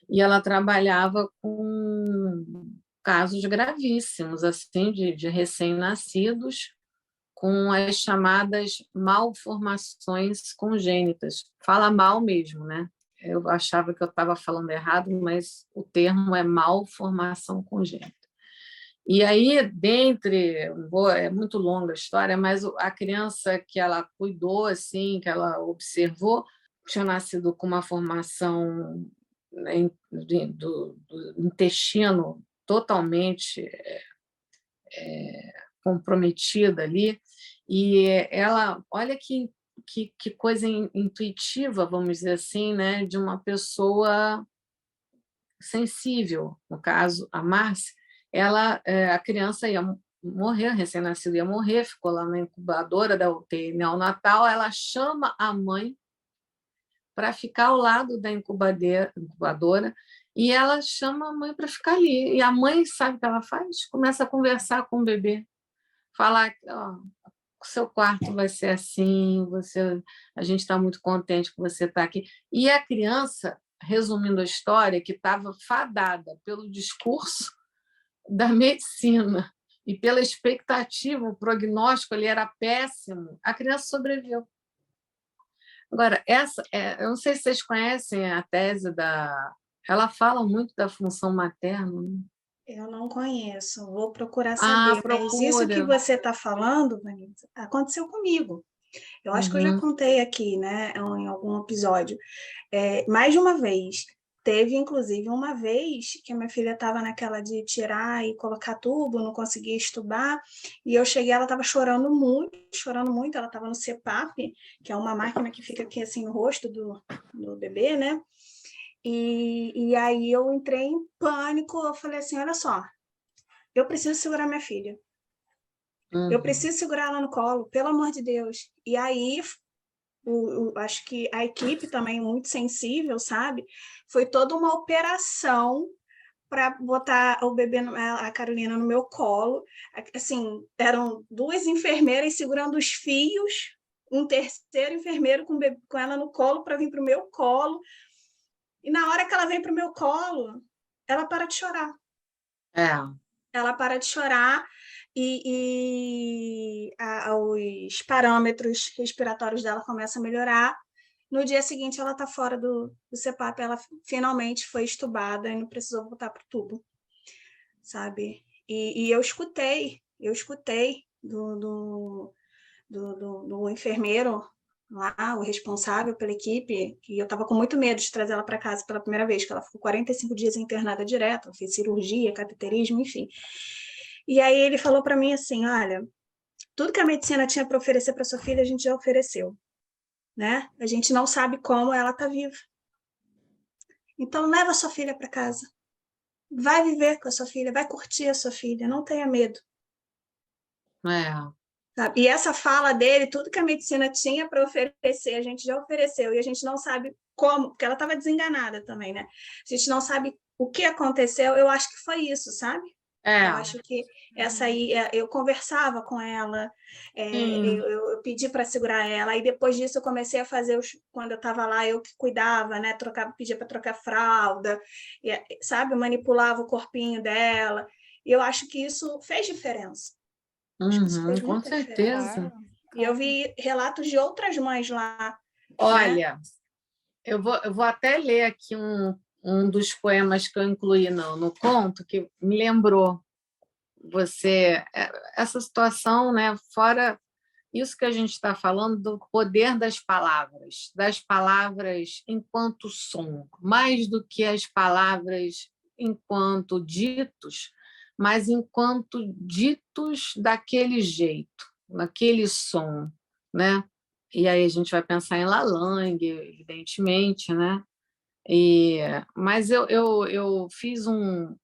e ela trabalhava com casos gravíssimos, assim, de recém-nascidos, com as chamadas malformações congênitas. Fala mal mesmo, né? Eu achava que eu estava falando errado, mas o termo é malformação congênita. E aí, é muito longa a história, mas a criança que ela cuidou, assim, que ela observou, tinha nascido com uma formação, né, do intestino totalmente comprometida ali, e ela, olha que que coisa intuitiva, vamos dizer assim, né? De uma pessoa sensível. No caso, a Márcia, a criança ia morrer, recém-nascido ia morrer, ficou lá na incubadora da UTI neonatal, ela chama a mãe para ficar ao lado da incubadora e ela chama a mãe para ficar ali. E a mãe, sabe o que ela faz? Começa a conversar com o bebê, falar: ó, o seu quarto vai ser assim, a gente está muito contente que você está aqui. E a criança, resumindo a história, que estava fadada pelo discurso da medicina e pela expectativa, o prognóstico ali era péssimo, a criança sobreviveu. Agora, eu não sei se vocês conhecem a tese ela fala muito da função materna, né? Eu não conheço, vou procurar saber. Mas isso que procura. você está falando, Vanessa, aconteceu comigo. Eu acho que eu já contei aqui, né, em algum episódio. Mais de uma vez. Teve, inclusive, uma vez que a minha filha estava naquela de tirar e colocar tubo, não conseguia estubar, e eu cheguei, ela estava chorando muito, ela estava no CPAP, que é uma máquina que fica aqui assim no rosto do bebê, né? E aí eu entrei em pânico, eu falei assim, olha só, eu preciso segurar minha filha. Eu preciso segurar ela no colo, pelo amor de Deus. E aí, acho que a equipe também muito sensível, sabe? Foi toda uma operação para botar o bebê, a Carolina, no meu colo. Assim, eram 2 enfermeiras segurando os fios, um terceiro enfermeiro com ela no colo para vir para o meu colo. E na hora que ela vem para o meu colo, ela para de chorar. Ela para de chorar e os parâmetros respiratórios dela começam a melhorar. No dia seguinte, ela está fora do CPAP, ela finalmente foi estubada e não precisou voltar para o tubo, sabe? E eu escutei do enfermeiro lá, o responsável pela equipe, que eu estava com muito medo de trazer ela para casa pela primeira vez, que ela ficou 45 dias internada direto, fez cirurgia, cateterismo, enfim. E aí ele falou para mim assim, olha, tudo que a medicina tinha para oferecer para sua filha, a gente já ofereceu, né? A gente não sabe como ela está viva. Então, leva a sua filha para casa. Vai viver com a sua filha, vai curtir a sua filha, não tenha medo. Sabe? E essa fala dele, tudo que a medicina tinha para oferecer, a gente já ofereceu, e a gente não sabe como, porque ela estava desenganada também, né? A gente não sabe o que aconteceu, eu acho que foi isso, sabe? Eu acho que essa aí, eu conversava com ela, eu pedi para segurar ela, e depois disso eu comecei a fazer, quando eu estava lá, eu que cuidava, né? Pedia para trocar fralda, sabe? Eu manipulava o corpinho dela, e eu acho que isso fez diferença. Com certeza. E eu vi relatos de outras mães lá. Olha, né? eu vou até ler aqui um dos poemas que eu incluí no conto, que me lembrou essa situação, né? Fora isso que a gente está falando do poder das palavras enquanto som, mais do que as palavras enquanto ditos, mas enquanto ditos daquele jeito, naquele som, né? E aí a gente vai pensar em Lalande, evidentemente, né? Mas eu fiz um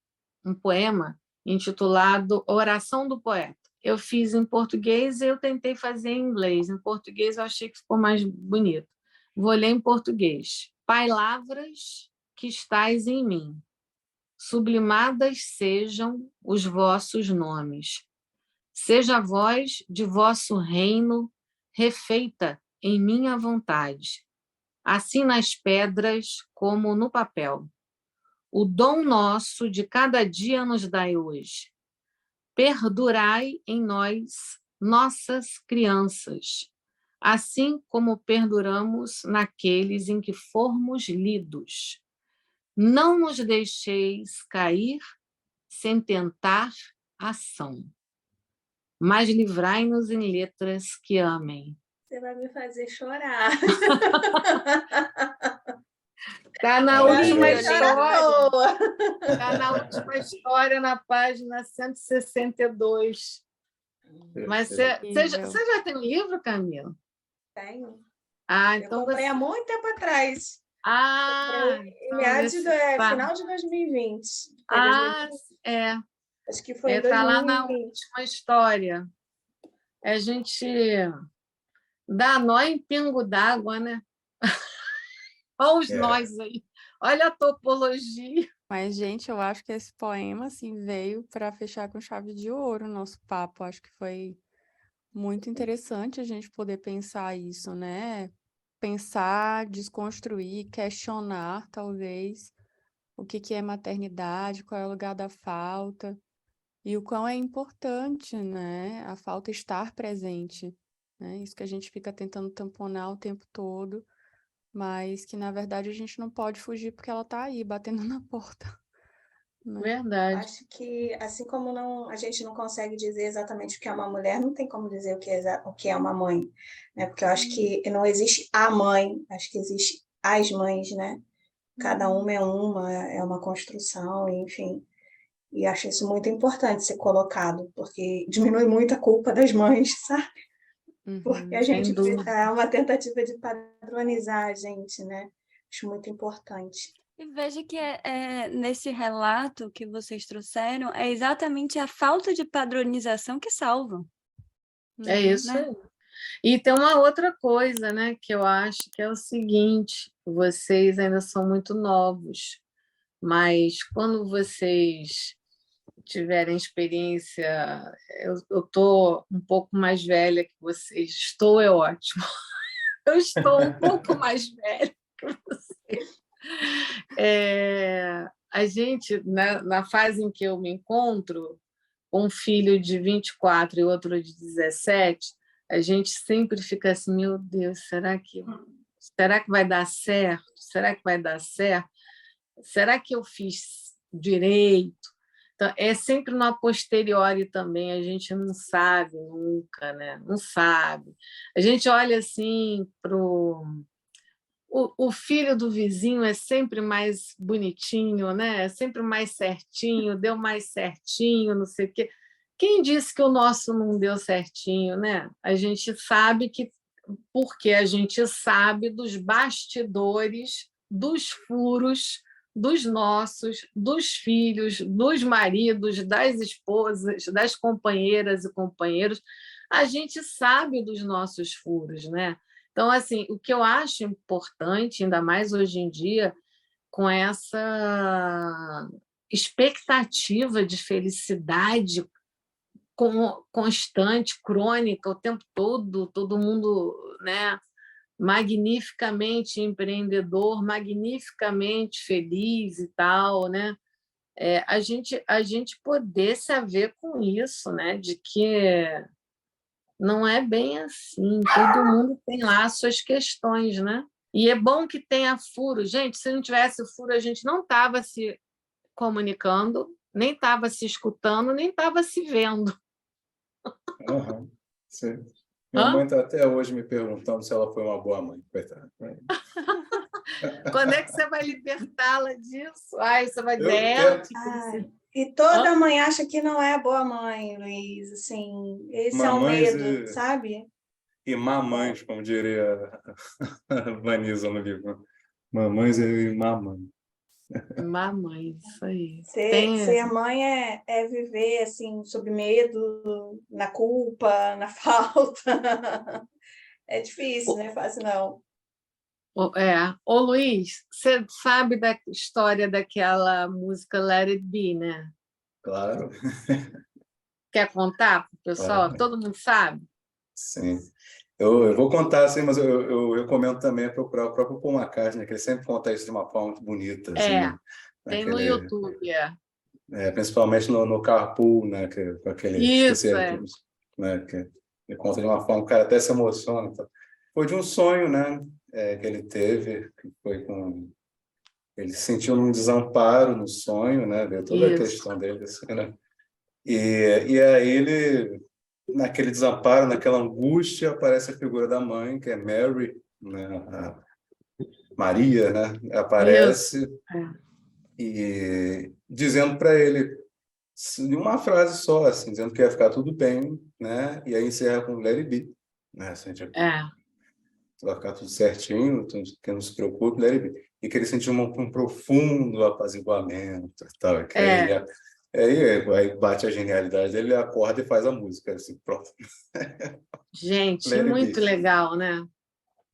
poema intitulado Oração do Poeta. Eu fiz em português e eu tentei fazer em inglês. Em português eu achei que ficou mais bonito. Vou ler em português. Palavras que estais em mim, sublimadas sejam os vossos nomes. Seja a voz de vosso reino refeita em minha vontade, assim nas pedras como no papel. O dom nosso de cada dia nos dai hoje. Perdurai em nós, nossas crianças, assim como perduramos naqueles em que formos lidos. Não nos deixeis cair sem tentar ação, mas livrai-nos em letras que amem. Você vai me fazer chorar. Está na última história. Está na última história, na página 162. Mas você já tem um livro, Camila? Tenho. Ah, Eu então comprei você... há muito tempo atrás. Ah, Comprei em então meados esse do final de 2020. Foi é. acho que foi em Tá lá na 2020. última história. A gente dá nó em pingo d'água, né? Olha os nós aí. Olha a topologia. Mas, gente, eu acho que esse poema, assim, veio para fechar com chave de ouro o nosso papo. Acho que foi muito interessante a gente poder pensar isso, né? Pensar, desconstruir, questionar, talvez, o que é maternidade, qual é o lugar da falta, e o quão é importante, né? A falta estar presente, né? Isso que a gente fica tentando tamponar o tempo todo, mas que, na verdade, a gente não pode fugir porque ela está aí, batendo na porta, né? Verdade. Acho que, assim como a gente não consegue dizer exatamente o que é uma mulher, não tem como dizer o que é uma mãe, né? Porque eu acho que não existe a mãe, acho que existe as mães, né? Cada uma é uma construção, enfim. E acho isso muito importante ser colocado, porque diminui muito a culpa das mães, sabe? Porque a sem gente dúvida. é uma tentativa de padronizar a gente, né? Acho muito importante. E veja que nesse relato que vocês trouxeram, é exatamente a falta de padronização que salva. É isso né? aí. E tem uma outra coisa, né, que eu acho que é o seguinte: vocês ainda são muito novos, mas quando vocês tiverem experiência, eu estou um pouco mais velha que vocês. Estou é ótimo. Eu estou um pouco mais velha que vocês. A gente, na fase em que eu me encontro, um filho de 24 e outro de 17, a gente sempre fica assim, meu Deus, será que vai dar certo? Será que vai dar certo? Será que eu fiz direito? Então, é sempre no a posteriori também, a gente não sabe nunca, né? Não sabe. A gente olha assim para o filho do vizinho é sempre mais bonitinho, né? É sempre mais certinho, deu mais certinho, não sei o quê. Quem disse que o nosso não deu certinho, né? A gente sabe que, porque a gente sabe dos bastidores, dos furos, dos nossos, dos filhos, dos maridos, das esposas, das companheiras e companheiros. A gente sabe dos nossos furos, né? Então, assim, o que eu acho importante, ainda mais hoje em dia, com essa expectativa de felicidade constante, crônica, o tempo todo mundo, né, magnificamente empreendedor, magnificamente feliz e tal, né? A gente poder se haver com isso, né? De que não é bem assim, todo mundo tem lá as suas questões, né? E é bom que tenha furo. Gente, se não tivesse furo, a gente não estava se comunicando, nem estava se escutando, nem estava se vendo. Uhum, sim. Minha mãe está até hoje me perguntando se ela foi uma boa mãe, coitada. Quando é que você vai libertá-la disso? Ai, você vai Eu dela. tento. E toda mãe acha que não é boa mãe, Luiz. Assim, esse é o Mamães medo, sabe? e mamães, como diria a Vanessa no livro. Mamães e mamãe. Mamãe, isso aí. Ser mãe é viver assim, sob medo, na culpa, na falta. É difícil, não é fácil, não. Ô, Luiz, você sabe da história daquela música Let It Be, né? Claro. Quer contar para o pessoal? Claro. Todo mundo sabe? Sim. Eu vou contar, assim, mas eu recomendo também procurar o próprio Paul McCartney, que ele sempre conta isso de uma forma muito bonita. Assim, tem no YouTube. Principalmente no Carpool, né, com aquele... Isso, né, que ele conta de uma forma que o cara até se emociona. Então. Foi de um sonho, né, que ele teve, que foi com... Ele se sentiu num desamparo no sonho, né, veio toda a questão dele, assim, né? E aí ele... Naquele desamparo, naquela angústia, aparece a figura da mãe, que é Mary, né? A Maria, né? Aparece e dizendo para ele, em uma frase só, assim, dizendo que ia ficar tudo bem, né? E aí encerra com Let It Be, né? Assim, tipo, vai ficar tudo certinho, que não se preocupe, let it be. E que ele sentiu um profundo apaziguamento e tal. Que aí bate a genialidade dele, ele acorda e faz a música, assim, pronto. Gente, Let it muito be. legal, né?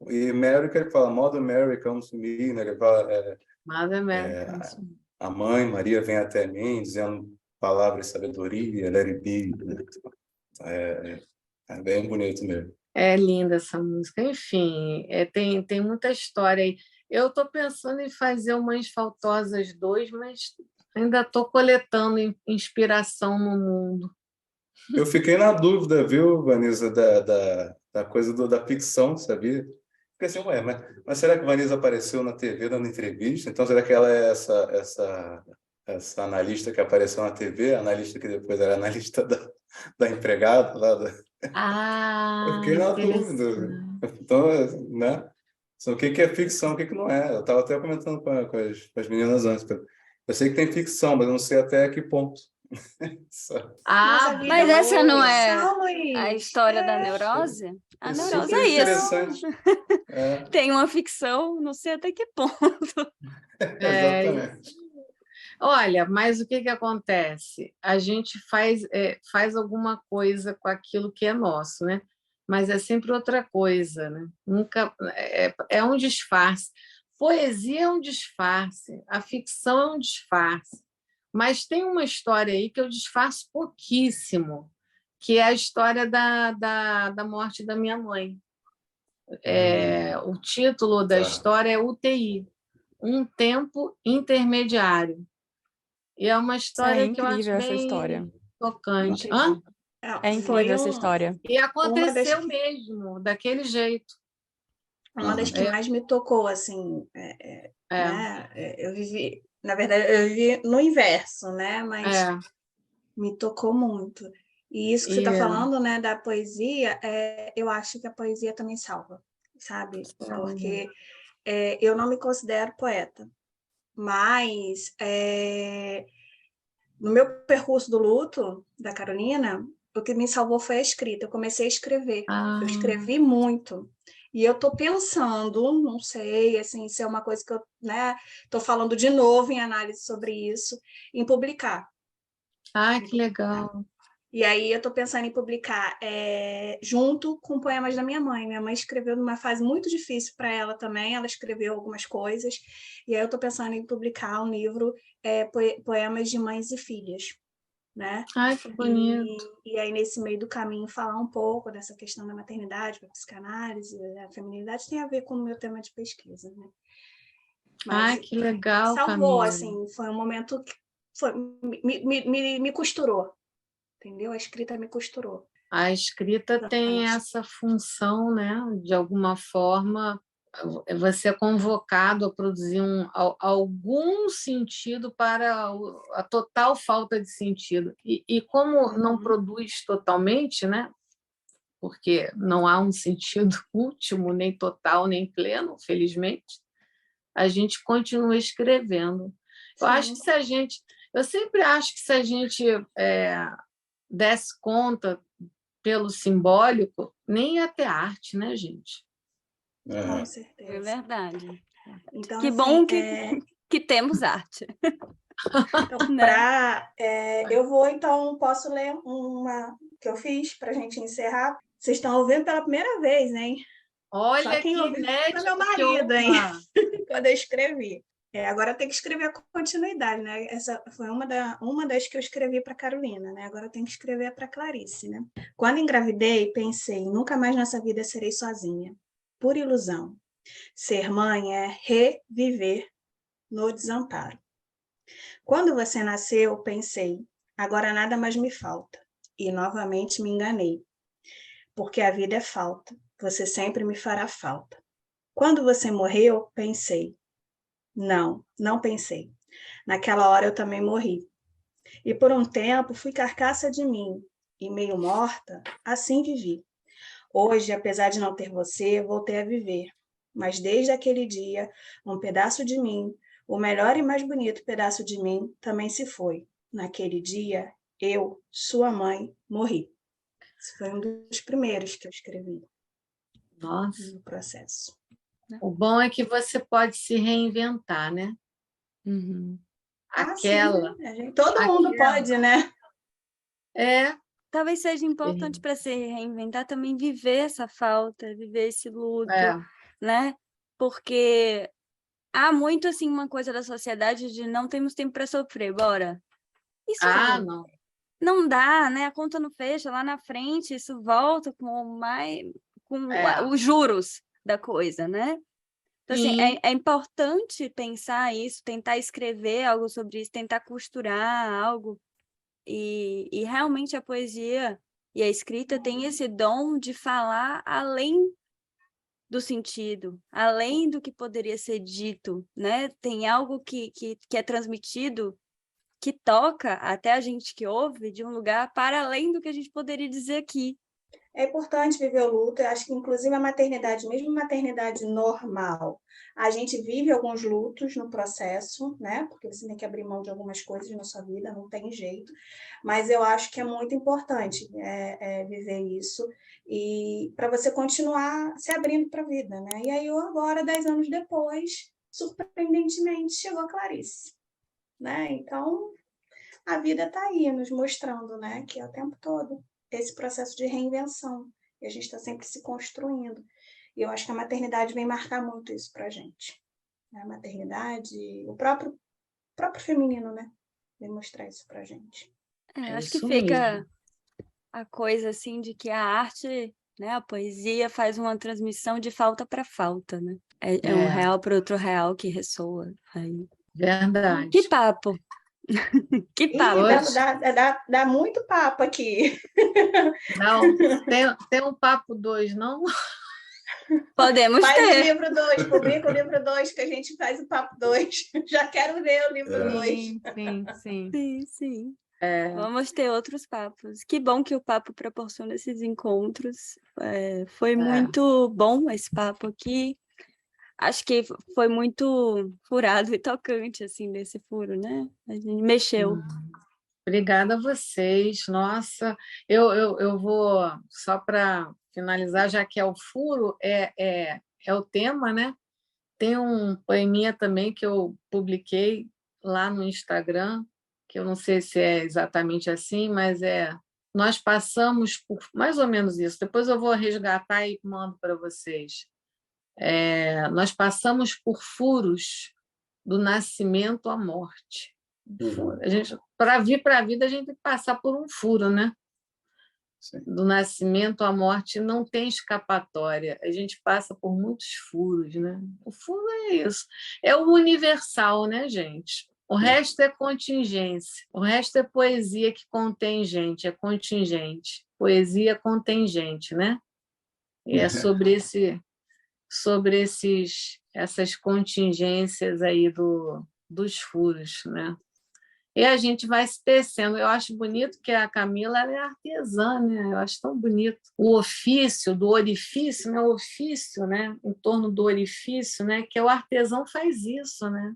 E Mary, que ele fala, Mother Mary comes to me, né? Ele fala, Mother Mary. a mãe Maria vem até mim dizendo palavras de sabedoria, let it be. É bem bonito mesmo. É linda essa música. Enfim, tem muita história aí. Eu estou pensando em fazer o Mães Faltosas 2, mas ainda estou coletando inspiração no mundo. Eu fiquei na dúvida, viu, Vanessa, da coisa da ficção, sabia? Fiquei assim, ué, mas será que Vanessa apareceu na TV dando entrevista? Então, será que ela é essa analista que apareceu na TV, analista que depois era analista da empregada lá? Eu fiquei na dúvida. Então, né? O que é ficção, o que não é? Eu estava até comentando com as meninas antes. Eu sei que tem ficção, mas eu não sei até que ponto. Mas essa não é Luiz. a história da neurose? A neurose super é isso. interessante. Tem uma ficção, não sei até que ponto. Exatamente. Olha, mas o que acontece? A gente faz alguma coisa com aquilo que é nosso, né? Mas é sempre outra coisa, né? Nunca é um disfarce. Poesia é um disfarce, a ficção é um disfarce. Mas tem uma história aí que eu disfarço pouquíssimo, que é a história da morte da minha mãe. O título da história é UTI, Um Tempo Intermediário. E é uma história que eu acho bem tocante. É incrível essa história. E aconteceu mesmo, daquele jeito. Uma das que mais me tocou, assim, né? Eu vivi, na verdade, eu vivi no inverso, né? Mas me tocou muito. E isso que você está falando, né, da poesia, eu acho que a poesia também salva, sabe? Porque eu não me considero poeta, mas no meu percurso do luto da Carolina, o que me salvou foi a escrita. Eu comecei a escrever. Eu escrevi muito. E eu estou pensando, não sei, assim, se é uma coisa que eu estou falando de novo em análise sobre isso, em publicar. Que legal! E aí eu estou pensando em publicar junto com poemas da minha mãe. Minha mãe escreveu numa fase muito difícil para ela também, ela escreveu algumas coisas, e aí eu estou pensando em publicar um livro, Poemas de Mães e Filhas. Né? Que bonito! E aí, nesse meio do caminho, falar um pouco dessa questão da maternidade, da psicanálise, da feminilidade, tem a ver com o meu tema de pesquisa. Né? Mas, que legal, salvou, Camila. assim, foi um momento que me costurou, entendeu? A escrita me costurou. A escrita tem essa função, né? De alguma forma, você é convocado a produzir algum sentido para a total falta de sentido. E como não produz totalmente, né? Porque não há um sentido último, nem total, nem pleno, felizmente, a gente continua escrevendo. Eu sempre acho que se a gente desse conta pelo simbólico, nem ia ter arte, né, gente? Com certeza. É verdade. Então, que assim, bom que temos arte. Então, eu vou, então, posso ler uma que eu fiz para a gente encerrar. Vocês estão ouvindo pela primeira vez, hein? Olha, só quem ouviu foi meu marido, hein? Quando eu escrevi. Agora eu tenho que escrever a continuidade, né? Essa foi uma das que eu escrevi para Carolina, né? Agora eu tenho que escrever para Clarice, né? Quando engravidei, pensei, nunca mais nessa vida serei sozinha. Por ilusão. Ser mãe é reviver no desamparo. Quando você nasceu, pensei, agora nada mais me falta. E novamente me enganei. Porque a vida é falta. Você sempre me fará falta. Quando você morreu, pensei. Não pensei. Naquela hora eu também morri. E por um tempo fui carcaça de mim. E meio morta, assim vivi. Hoje, apesar de não ter você, voltei a viver. Mas desde aquele dia, um pedaço de mim, o melhor e mais bonito pedaço de mim, também se foi. Naquele dia, eu, sua mãe, morri. Esse foi um dos primeiros que eu escrevi. Nossa, no processo. o bom é que você pode se reinventar, né? Uhum. Aquela, Sim, todo mundo aquela. pode, né? Talvez seja importante para se reinventar também viver essa falta, viver esse luto, né? Porque há muito assim uma coisa da sociedade de não temos tempo para sofrer, bora. Isso não. não dá, né? A conta não fecha lá na frente, isso volta com os juros da coisa, né? Então, assim, Sim. é importante pensar isso, tentar escrever algo sobre isso, tentar costurar algo. E realmente a poesia e a escrita têm esse dom de falar além do sentido, além do que poderia ser dito, né? Tem algo que é transmitido, que toca até a gente que ouve de um lugar para além do que a gente poderia dizer aqui. É importante viver o luto, eu acho que inclusive a maternidade, mesmo maternidade normal, a gente vive alguns lutos no processo, né? Porque você tem que abrir mão de algumas coisas na sua vida, não tem jeito. Mas eu acho que é muito importante viver isso e para você continuar se abrindo para a vida, né? E aí eu agora, 10 anos depois, surpreendentemente, chegou a Clarice, né? Então, a vida está aí nos mostrando, né? Que é o tempo todo esse processo de reinvenção. E a gente está sempre se construindo. E eu acho que a maternidade vem marcar muito isso para a gente. A maternidade, o próprio feminino, né? Vem mostrar isso para a gente. Acho que fica a coisa assim de que a arte, né, a poesia faz uma transmissão de falta para falta, né? É um real para outro real que ressoa. Aí. Verdade. Que papo! Que papo! Dá muito papo aqui. Não, tem um papo 2, não? Podemos faz ter. O livro 2, publica o livro 2, que a gente faz o papo 2. Já quero ver o livro 2. Sim. Vamos ter outros papos. Que bom que o papo proporciona esses encontros. Foi muito bom esse papo aqui. Acho que foi muito furado e tocante, assim, desse furo, né? A gente mexeu. Obrigada a vocês. Nossa, eu vou, só para finalizar, já que é o furo, é o tema, né? Tem um poeminha também que eu publiquei lá no Instagram, que eu não sei se é exatamente assim, mas nós passamos por mais ou menos isso. Depois eu vou resgatar e mando para vocês. Nós passamos por furos do nascimento à morte. Para vir para a vida, a gente tem que passar por um furo, né? Sim. Do nascimento à morte não tem escapatória. A gente passa por muitos furos, né? O furo é isso. É o universal, né, gente? O resto é contingência. O resto é poesia que contém gente, é contingente. Poesia contingente, né? E é sobre essas contingências aí dos furos, né? E a gente vai se tecendo. Eu acho bonito que a Camila ela é artesã, né? Eu acho tão bonito. O ofício do orifício, né? O ofício, né? Em torno do orifício, né? Que o artesão faz isso, né?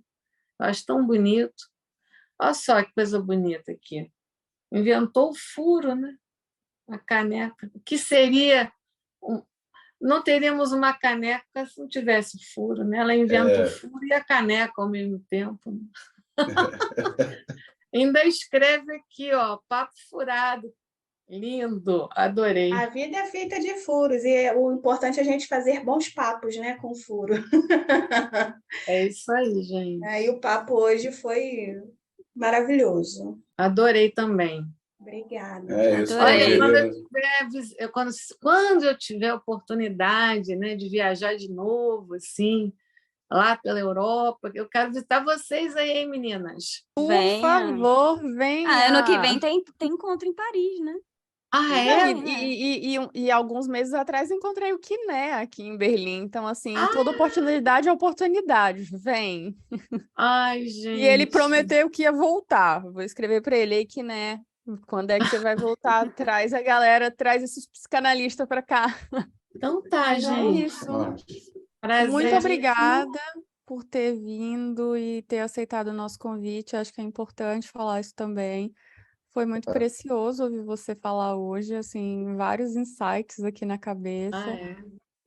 Eu acho tão bonito. Olha só que coisa bonita aqui. Inventou o furo, né? A caneca. O que seria... Não teríamos uma caneca se não tivesse furo, né? Ela inventa o furo e a caneca ao mesmo tempo. Ainda escreve aqui, ó, papo furado. Lindo, adorei. A vida é feita de furos e o importante é a gente fazer bons papos, né, com furo. É isso aí, gente. E o papo hoje foi maravilhoso. Adorei também. Obrigada. Olha, quando eu tiver oportunidade, né, de viajar de novo, assim, lá pela Europa, eu quero visitar vocês aí, hein, meninas? Por favor, venha. Ano que vem tem encontro em Paris, né? E alguns meses atrás encontrei o Quiné aqui em Berlim. Então, assim, toda oportunidade é oportunidade. Vem. Ai, gente. E ele prometeu que ia voltar. Vou escrever para ele, Quiné, quando é que você vai voltar? Traz a galera, traz esses psicanalistas para cá. Então tá, gente. É isso. Prazer. Muito obrigada por ter vindo e ter aceitado o nosso convite. Acho que é importante falar isso também. Foi muito precioso ouvir você falar hoje, assim, vários insights aqui na cabeça.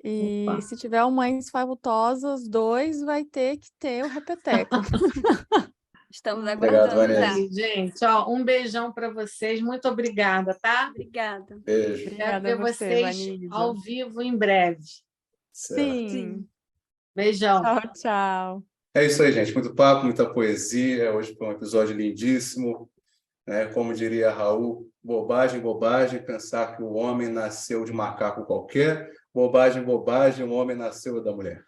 E Opa. se tiver o Mães Favotosas 2, vai ter que ter o repeteco. Estamos Obrigado, aguardando já. Vanessa. Aí, gente, ó, um beijão para vocês. Muito obrigada, tá? Obrigada. Beijo. Quero Obrigada ver a você, vocês Vanisa. ao vivo em breve. Certo. Sim. Beijão. Tchau, tchau. É isso aí, gente. Muito papo, muita poesia. Hoje foi um episódio lindíssimo, né? Como diria Raul, bobagem, bobagem, pensar que o homem nasceu de macaco qualquer. Bobagem, bobagem, o homem nasceu da mulher.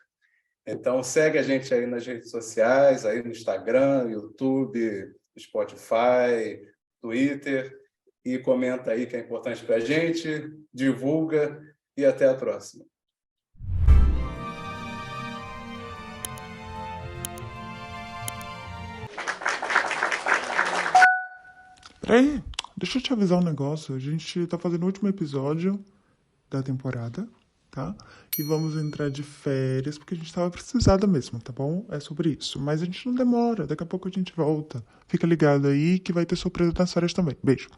Então, segue a gente aí nas redes sociais, aí no Instagram, YouTube, Spotify, Twitter, e comenta aí que é importante para a gente, divulga e até a próxima. Peraí, deixa eu te avisar um negócio. A gente tá fazendo o último episódio da temporada, tá? E vamos entrar de férias, porque a gente tava precisada mesmo, tá bom? É sobre isso. Mas a gente não demora, daqui a pouco a gente volta. Fica ligado aí que vai ter surpresa nas férias também. Beijo.